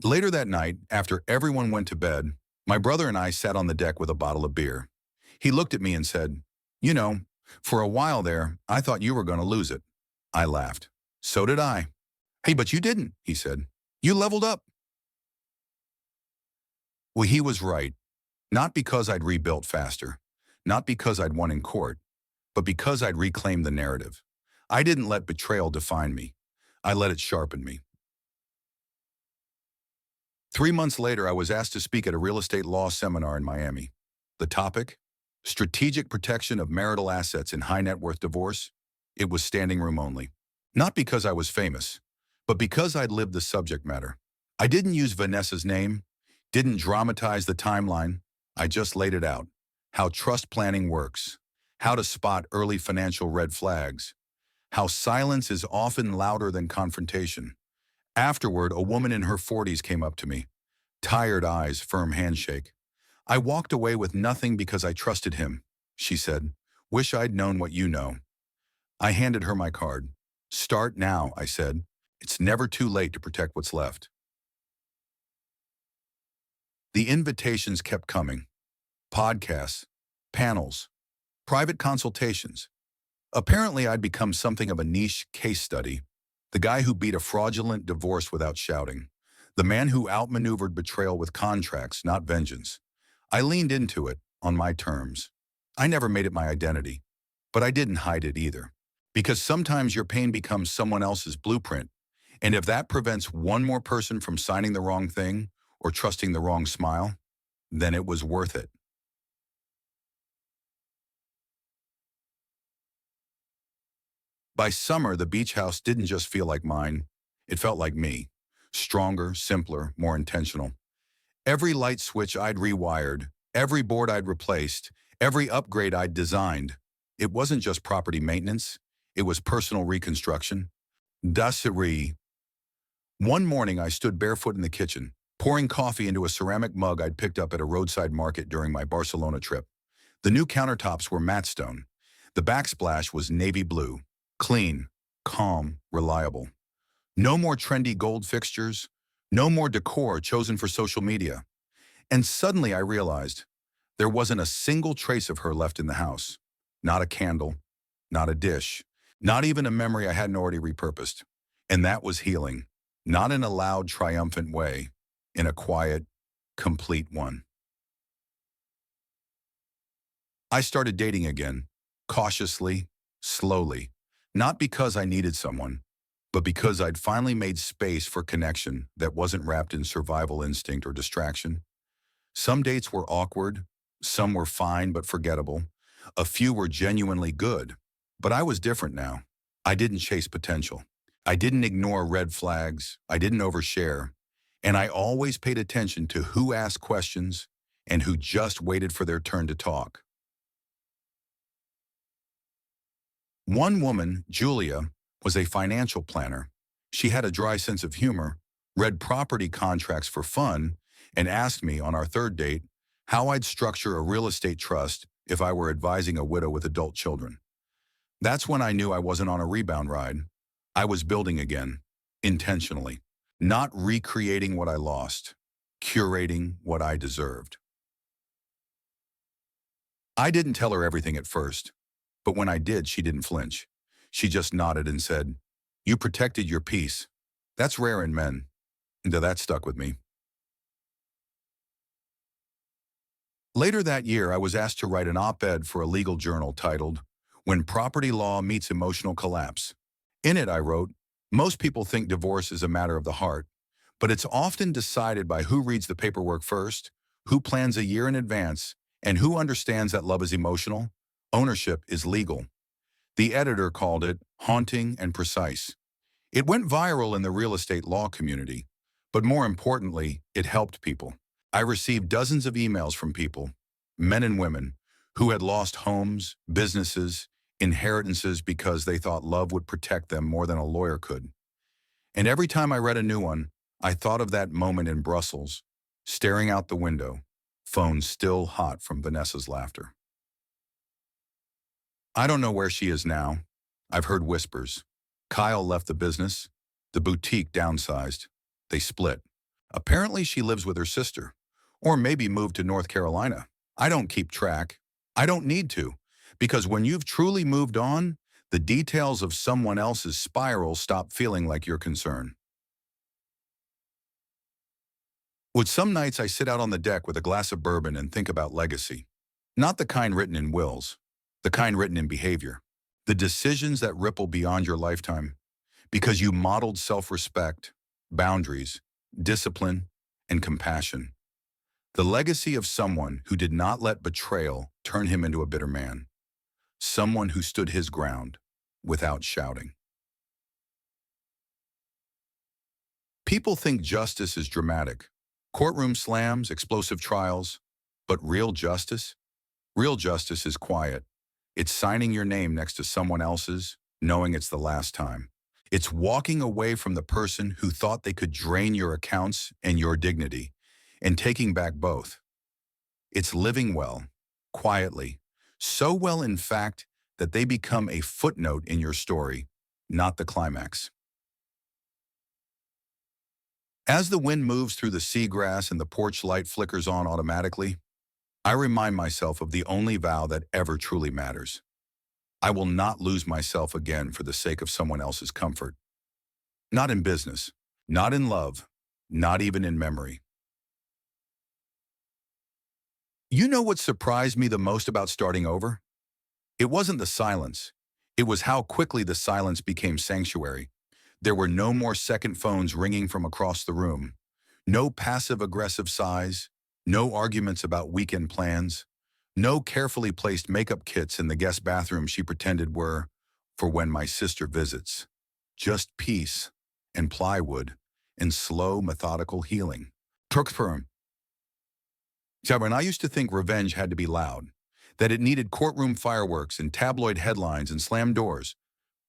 Later that night, after everyone went to bed, my brother and I sat on the deck with a bottle of beer. He looked at me and said, "You know, for a while there, I thought you were going to lose it." I laughed. So did I. "Hey, but you didn't," he said. "You leveled up." Well, he was right. Not because I'd rebuilt faster, not because I'd won in court, but because I'd reclaimed the narrative. I didn't let betrayal define me. I let it sharpen me. 3 months later, I was asked to speak at a real estate law seminar in Miami. The topic? Strategic protection of marital assets in high net worth divorce. It was standing room only. Not because I was famous, but because I'd lived the subject matter. I didn't use Vanessa's name, didn't dramatize the timeline. I just laid it out. How trust planning works, how to spot early financial red flags, how silence is often louder than confrontation. Afterward, a woman in her 40s came up to me. Tired eyes, firm handshake. "I walked away with nothing because I trusted him," she said. "Wish I'd known what you know." I handed her my card. "Start now," I said. "It's never too late to protect what's left." The invitations kept coming. Podcasts, panels, private consultations. Apparently, I'd become something of a niche case study. The guy who beat a fraudulent divorce without shouting. The man who outmaneuvered betrayal with contracts, not vengeance. I leaned into it, on my terms. I never made it my identity, but I didn't hide it either. Because sometimes your pain becomes someone else's blueprint, and if that prevents one more person from signing the wrong thing or trusting the wrong smile, then it was worth it. By summer, the beach house didn't just feel like mine. It felt like me. Stronger, simpler, more intentional. Every light switch I'd rewired, every board I'd replaced, every upgrade I'd designed. It wasn't just property maintenance. It was personal reconstruction. Dasserie. One morning, I stood barefoot in the kitchen, pouring coffee into a ceramic mug I'd picked up at a roadside market during my Barcelona trip. The new countertops were matte stone. The backsplash was navy blue. Clean, calm, reliable. No more trendy gold fixtures. No more decor chosen for social media. And suddenly I realized there wasn't a single trace of her left in the house. Not a candle, not a dish, not even a memory I hadn't already repurposed. And that was healing. Not in a loud, triumphant way, in a quiet, complete one. I started dating again, cautiously, slowly, not because I needed someone, but because I'd finally made space for connection that wasn't wrapped in survival instinct or distraction. Some dates were awkward, some were fine but forgettable, a few were genuinely good, but I was different now. I didn't chase potential. I didn't ignore red flags, I didn't overshare, and I always paid attention to who asked questions and who just waited for their turn to talk. One woman, Julia, was a financial planner. She had a dry sense of humor, read property contracts for fun, and asked me on our third date how I'd structure a real estate trust if I were advising a widow with adult children. That's when I knew I wasn't on a rebound ride. I was building again, intentionally, not recreating what I lost, curating what I deserved. I didn't tell her everything at first, but when I did, she didn't flinch. She just nodded and said, "You protected your peace. That's rare in men." And that stuck with me. Later that year, I was asked to write an op-ed for a legal journal titled, "When Property Law Meets Emotional Collapse." In it, I wrote, "Most people think divorce is a matter of the heart, but it's often decided by who reads the paperwork first, who plans a year in advance, and who understands that love is emotional. Ownership is legal." The editor called it haunting and precise. It went viral in the real estate law community, but more importantly, it helped people. I received dozens of emails from people, men and women, who had lost homes, businesses, inheritances because they thought love would protect them more than a lawyer could. And every time I read a new one, I thought of that moment in Brussels, staring out the window, phone still hot from Vanessa's laughter. I don't know where she is now. I've heard whispers. Kyle left the business. The boutique downsized. They split. Apparently she lives with her sister. Or maybe moved to North Carolina. I don't keep track. I don't need to. Because when you've truly moved on, the details of someone else's spiral stop feeling like your concern. With some nights I sit out on the deck with a glass of bourbon and think about legacy. Not the kind written in wills, the kind written in behavior. The decisions that ripple beyond your lifetime because you modeled self-respect, boundaries, discipline, and compassion. The legacy of someone who did not let betrayal turn him into a bitter man. Someone who stood his ground without shouting. People think justice is dramatic. Courtroom slams, explosive trials. But real justice? Real justice is quiet. It's signing your name next to someone else's, knowing it's the last time. It's walking away from the person who thought they could drain your accounts and your dignity, and taking back both. It's living well, quietly, so well in fact that they become a footnote in your story, not the climax. As the wind moves through the seagrass and the porch light flickers on automatically, I remind myself of the only vow that ever truly matters. I will not lose myself again for the sake of someone else's comfort. Not in business, not in love, not even in memory. You know what surprised me the most about starting over? It wasn't the silence. It was how quickly the silence became sanctuary. There were no more second phones ringing from across the room. No passive-aggressive sighs. No arguments about weekend plans. No carefully placed makeup kits in the guest bathroom she pretended were for when my sister visits. Just peace and plywood and slow, methodical healing. Turkfirm. When I used to think revenge had to be loud, that it needed courtroom fireworks and tabloid headlines and slammed doors.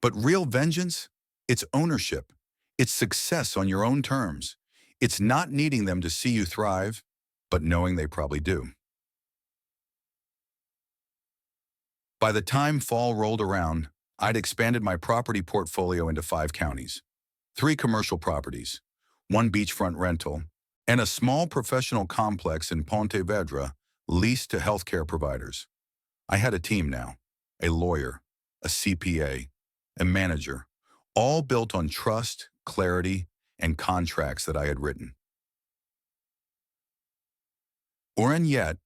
But real vengeance? It's ownership. It's success on your own terms. It's not needing them to see you thrive, but knowing they probably do. By the time fall rolled around, I'd expanded my property portfolio into 5 counties, 3 commercial properties, 1 beachfront rental, and a small professional complex in Ponte Vedra leased to healthcare providers. I had a team now, a lawyer, a CPA, a manager, all built on trust, clarity, and contracts that I had written. And yet,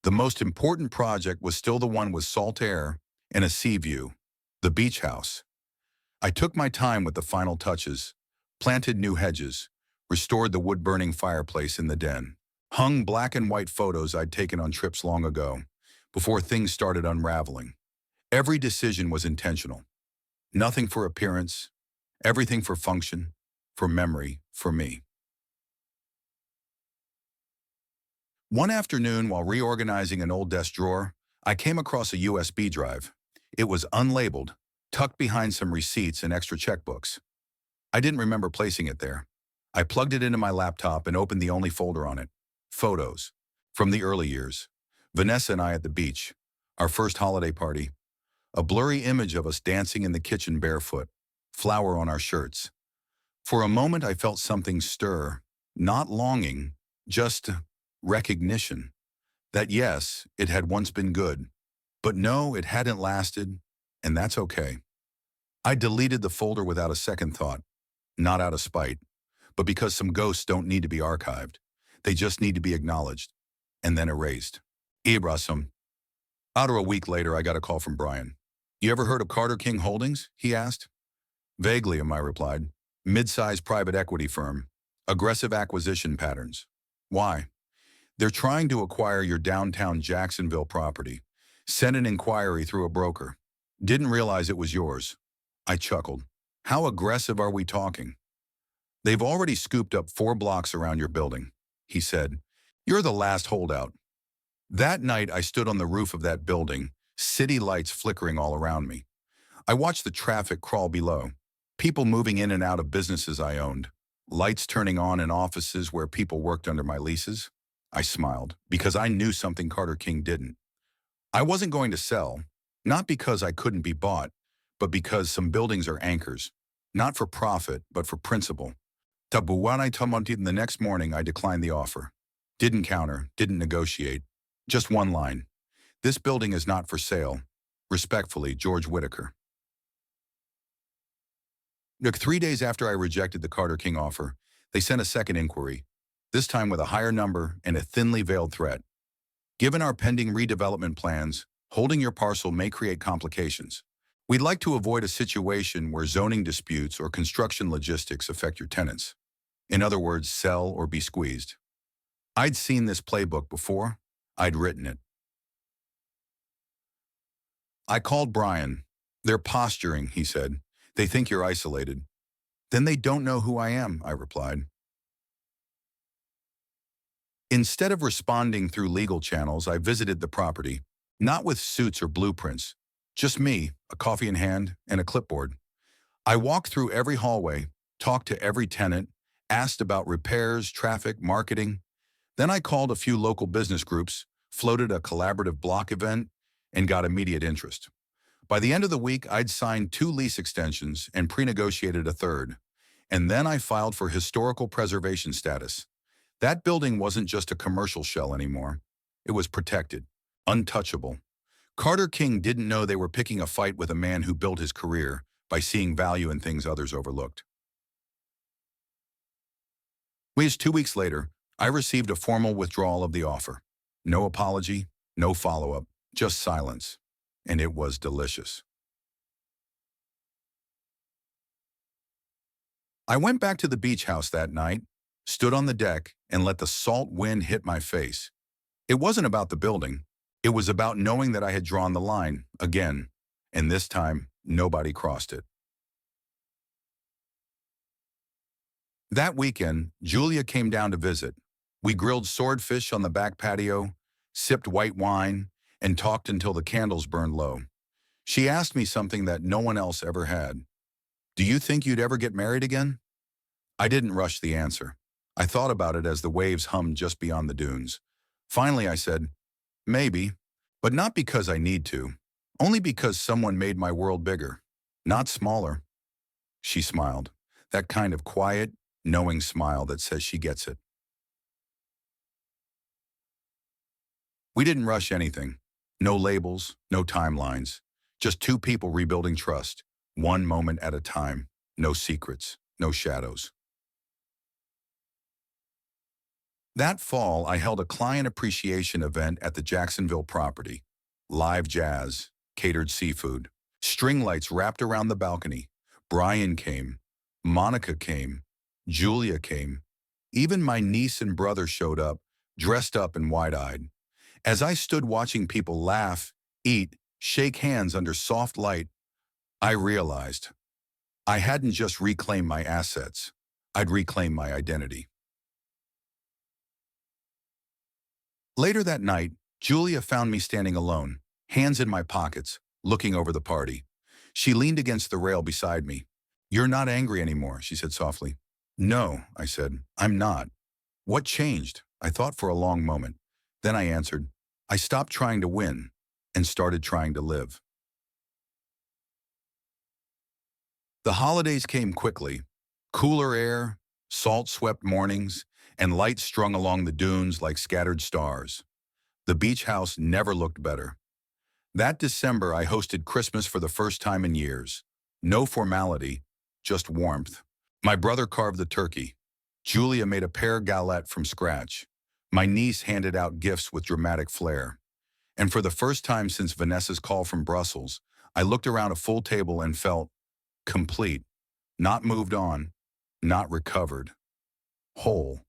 the most important project was still the one with salt air and a sea view, the beach house. I took my time with the final touches, planted new hedges, restored the wood-burning fireplace in the den, hung black and white photos I'd taken on trips long ago, before things started unraveling. Every decision was intentional. Nothing for appearance, everything for function, for memory, for me. One afternoon, while reorganizing an old desk drawer, I came across a USB drive. It was unlabeled, tucked behind some receipts and extra checkbooks. I didn't remember placing it there. I plugged it into my laptop and opened the only folder on it. Photos. From the early years. Vanessa and I at the beach. Our first holiday party. A blurry image of us dancing in the kitchen barefoot. Flour on our shirts. For a moment I felt something stir. Not longing, just recognition. That yes, it had once been good. But no, it hadn't lasted, and that's okay. I deleted the folder without a second thought. Not out of spite, but because some ghosts don't need to be archived. They just need to be acknowledged, and then erased. Ibrahim. Out of a week later, I got a call from Brian. You ever heard of Carter King Holdings? He asked. Vaguely, I replied. Mid-sized private equity firm. Aggressive acquisition patterns. Why? They're trying to acquire your downtown Jacksonville property. Sent an inquiry through a broker. Didn't realize it was yours. I chuckled. How aggressive are we talking? They've already scooped up 4 blocks around your building, he said. You're the last holdout. That night, I stood on the roof of that building, city lights flickering all around me. I watched the traffic crawl below, people moving in and out of businesses I owned, lights turning on in offices where people worked under my leases. I smiled, because I knew something Carter King didn't. I wasn't going to sell, not because I couldn't be bought, but because some buildings are anchors, not for profit, but for principle. Tabuanay Tamontit the next morning, I declined the offer. Didn't counter, didn't negotiate. Just one line. This building is not for sale. Respectfully, George Whitaker. Look, 3 days after I rejected the Carter King offer, they sent a second inquiry, this time with a higher number and a thinly veiled threat. Given our pending redevelopment plans, holding your parcel may create complications. We'd like to avoid a situation where zoning disputes or construction logistics affect your tenants. In other words, sell or be squeezed. I'd seen this playbook before. I'd written it. I called Brian. They're posturing, he said. They think you're isolated. Then they don't know who I am, I replied. Instead of responding through legal channels, I visited the property, not with suits or blueprints, just me, a coffee in hand, and a clipboard. I walked through every hallway, talked to every tenant, asked about repairs, traffic, marketing. Then I called a few local business groups, floated a collaborative block event, and got immediate interest. By the end of the week, I'd signed 2 lease extensions and pre-negotiated a third. And then I filed for historical preservation status. That building wasn't just a commercial shell anymore. It was protected, untouchable. Carter King didn't know they were picking a fight with a man who built his career by seeing value in things others overlooked. Just 2 weeks later, I received a formal withdrawal of the offer. No apology, no follow-up, just silence. And it was delicious. I went back to the beach house that night, stood on the deck, and let the salt wind hit my face. It wasn't about the building. It was about knowing that I had drawn the line, again, and this time, nobody crossed it. That weekend, Julia came down to visit. We grilled swordfish on the back patio, sipped white wine, and talked until the candles burned low. She asked me something that no one else ever had. Do you think you'd ever get married again? I didn't rush the answer. I thought about it as the waves hummed just beyond the dunes. Finally, I said, maybe, but not because I need to, only because someone made my world bigger, not smaller. She smiled, that kind of quiet, knowing smile that says she gets it. We didn't rush anything. No labels, no timelines. Just 2 people rebuilding trust, one moment at a time. No secrets, no shadows. That fall, I held a client appreciation event at the Jacksonville property. Live jazz, catered seafood, string lights wrapped around the balcony. Brian came, Monica came, Julia came. Even my niece and brother showed up, dressed up and wide-eyed. As I stood watching people laugh, eat, shake hands under soft light, I realized I hadn't just reclaimed my assets, I'd reclaimed my identity. Later that night, Julia found me standing alone, hands in my pockets, looking over the party. She leaned against the rail beside me. "You're not angry anymore," she said softly. "No," I said, "I'm not." "What changed?" I thought for a long moment. Then I answered, "I stopped trying to win and started trying to live." The holidays came quickly. Cooler air, salt-swept mornings, and lights strung along the dunes like scattered stars. The beach house never looked better. That December, I hosted Christmas for the first time in years. No formality, just warmth. My brother carved the turkey. Julia made a pear galette from scratch. My niece handed out gifts with dramatic flair. And for the first time since Vanessa's call from Brussels, I looked around a full table and felt complete. Not moved on, not recovered. Whole.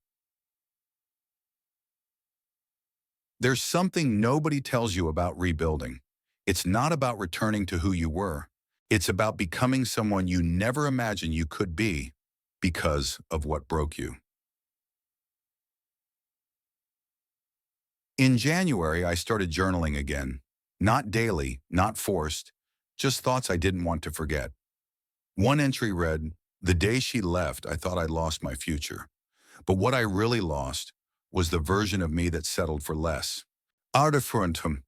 There's something nobody tells you about rebuilding. It's not about returning to who you were. It's about becoming someone you never imagined you could be because of what broke you. In January, I started journaling again. Not daily, not forced, just thoughts I didn't want to forget. One entry read, "The day she left, I thought I'd lost my future. But what I really lost was the version of me that settled for less." Ardefrontum.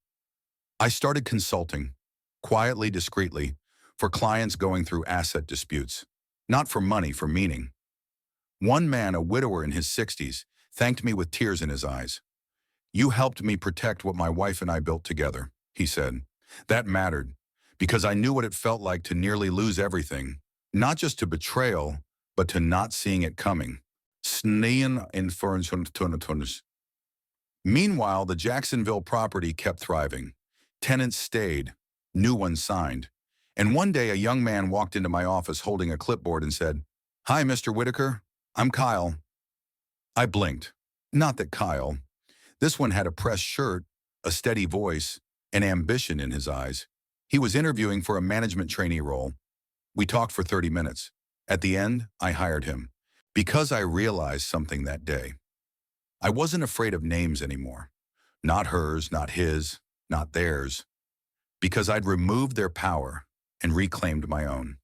I started consulting, quietly, discreetly, for clients going through asset disputes. Not for money, for meaning. One man, a widower in his 60s, thanked me with tears in his eyes. "You helped me protect what my wife and I built together," he said. That mattered, because I knew what it felt like to nearly lose everything, not just to betrayal, but to not seeing it coming. Sneeën in Forntuntuntunus. Meanwhile, the Jacksonville property kept thriving. Tenants stayed, new ones signed. And one day a young man walked into my office holding a clipboard and said, "Hi, Mr. Whitaker. I'm Kyle." I blinked. Not that Kyle. This one had a pressed shirt, a steady voice, and ambition in his eyes. He was interviewing for a management trainee role. We talked for 30 minutes. At the end, I hired him. Because I realized something that day. I wasn't afraid of names anymore. Not hers, not his, not theirs. Because I'd removed their power and reclaimed my own.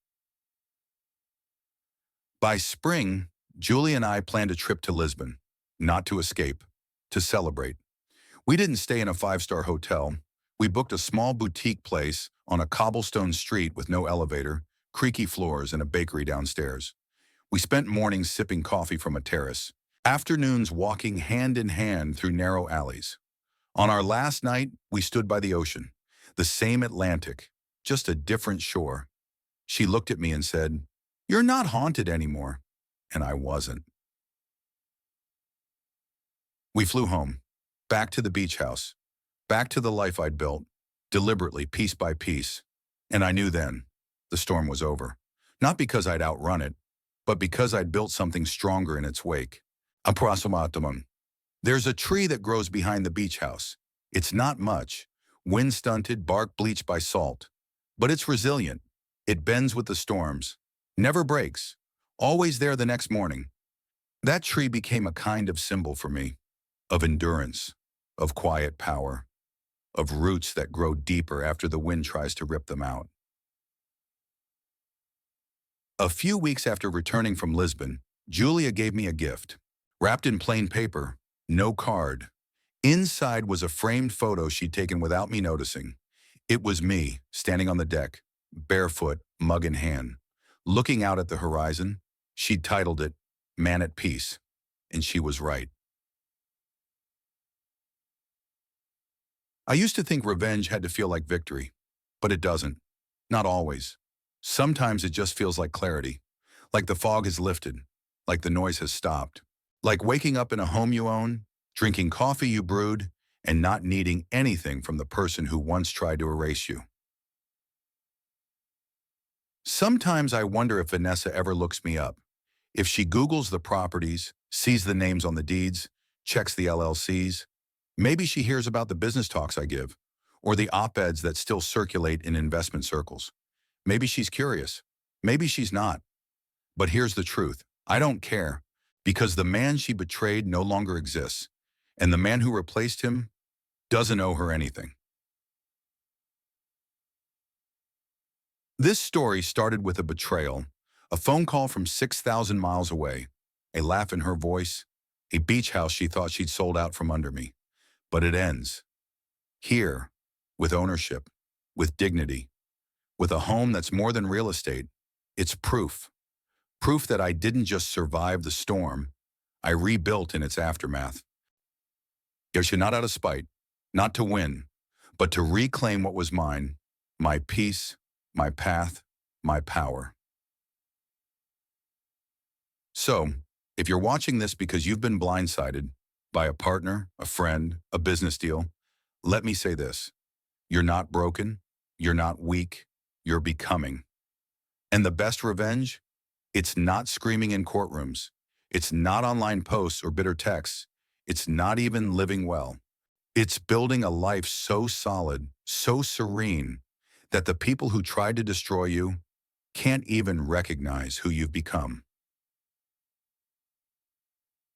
By spring, Julie and I planned a trip to Lisbon. Not to escape, to celebrate. We didn't stay in a five-star hotel. We booked a small boutique place on a cobblestone street with no elevator, creaky floors, and a bakery downstairs. We spent mornings sipping coffee from a terrace, afternoons walking hand in hand through narrow alleys. On our last night, we stood by the ocean, the same Atlantic, just a different shore. She looked at me and said, "You're not haunted anymore." And I wasn't. We flew home, back to the beach house, back to the life I'd built, deliberately, piece by piece. And I knew then, the storm was over. Not because I'd outrun it, but because I'd built something stronger in its wake. Approximatum. There's a tree that grows behind the beach house. It's not much, wind-stunted, bark bleached by salt. But it's resilient. It bends with the storms, never breaks, always there the next morning. That tree became a kind of symbol for me, of endurance, of quiet power, of roots that grow deeper after the wind tries to rip them out. A few weeks after returning from Lisbon, Julia gave me a gift. Wrapped in plain paper, no card. Inside was a framed photo she'd taken without me noticing. It was me, standing on the deck, barefoot, mug in hand. Looking out at the horizon, she'd titled it, "Man at Peace." And she was right. I used to think revenge had to feel like victory, but it doesn't. Not always. Sometimes it just feels like clarity, like the fog has lifted, like the noise has stopped, like waking up in a home you own, drinking coffee you brewed, and not needing anything from the person who once tried to erase you. Sometimes I wonder if Vanessa ever looks me up. If she Googles the properties, sees the names on the deeds, checks the LLCs, maybe she hears about the business talks I give, or the op-eds that still circulate in investment circles. Maybe she's curious. Maybe she's not. But here's the truth. I don't care, because the man she betrayed no longer exists, and the man who replaced him doesn't owe her anything. This story started with a betrayal, a phone call from 6,000 miles away, a laugh in her voice, a beach house she thought she'd sold out from under me. But it ends here, with ownership, with dignity, with a home that's more than real estate. It's proof. Proof that I didn't just survive the storm, I rebuilt in its aftermath. You're not out of spite, not to win, but to reclaim what was mine, my peace, my path, my power. So, if you're watching this because you've been blindsided by a partner, a friend, a business deal, let me say this. You're not broken, you're not weak, you're becoming. And the best revenge? It's not screaming in courtrooms. It's not online posts or bitter texts. It's not even living well. It's building a life so solid, so serene, that the people who tried to destroy you can't even recognize who you've become.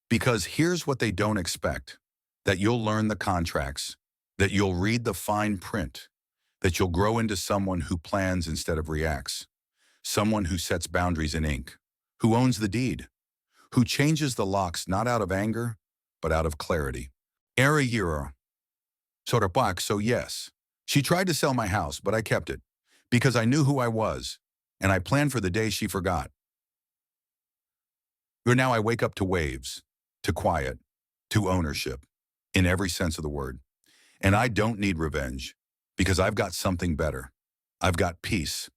Because here's what they don't expect: that you'll learn the contracts, that you'll read the fine print, that you'll grow into someone who plans instead of reacts, someone who sets boundaries in ink, who owns the deed, who changes the locks not out of anger, but out of clarity. Era Euro. So yes, she tried to sell my house, but I kept it, because I knew who I was, and I planned for the day she forgot. Or now I wake up to waves, to quiet, to ownership, in every sense of the word. And I don't need revenge, because I've got something better. I've got peace.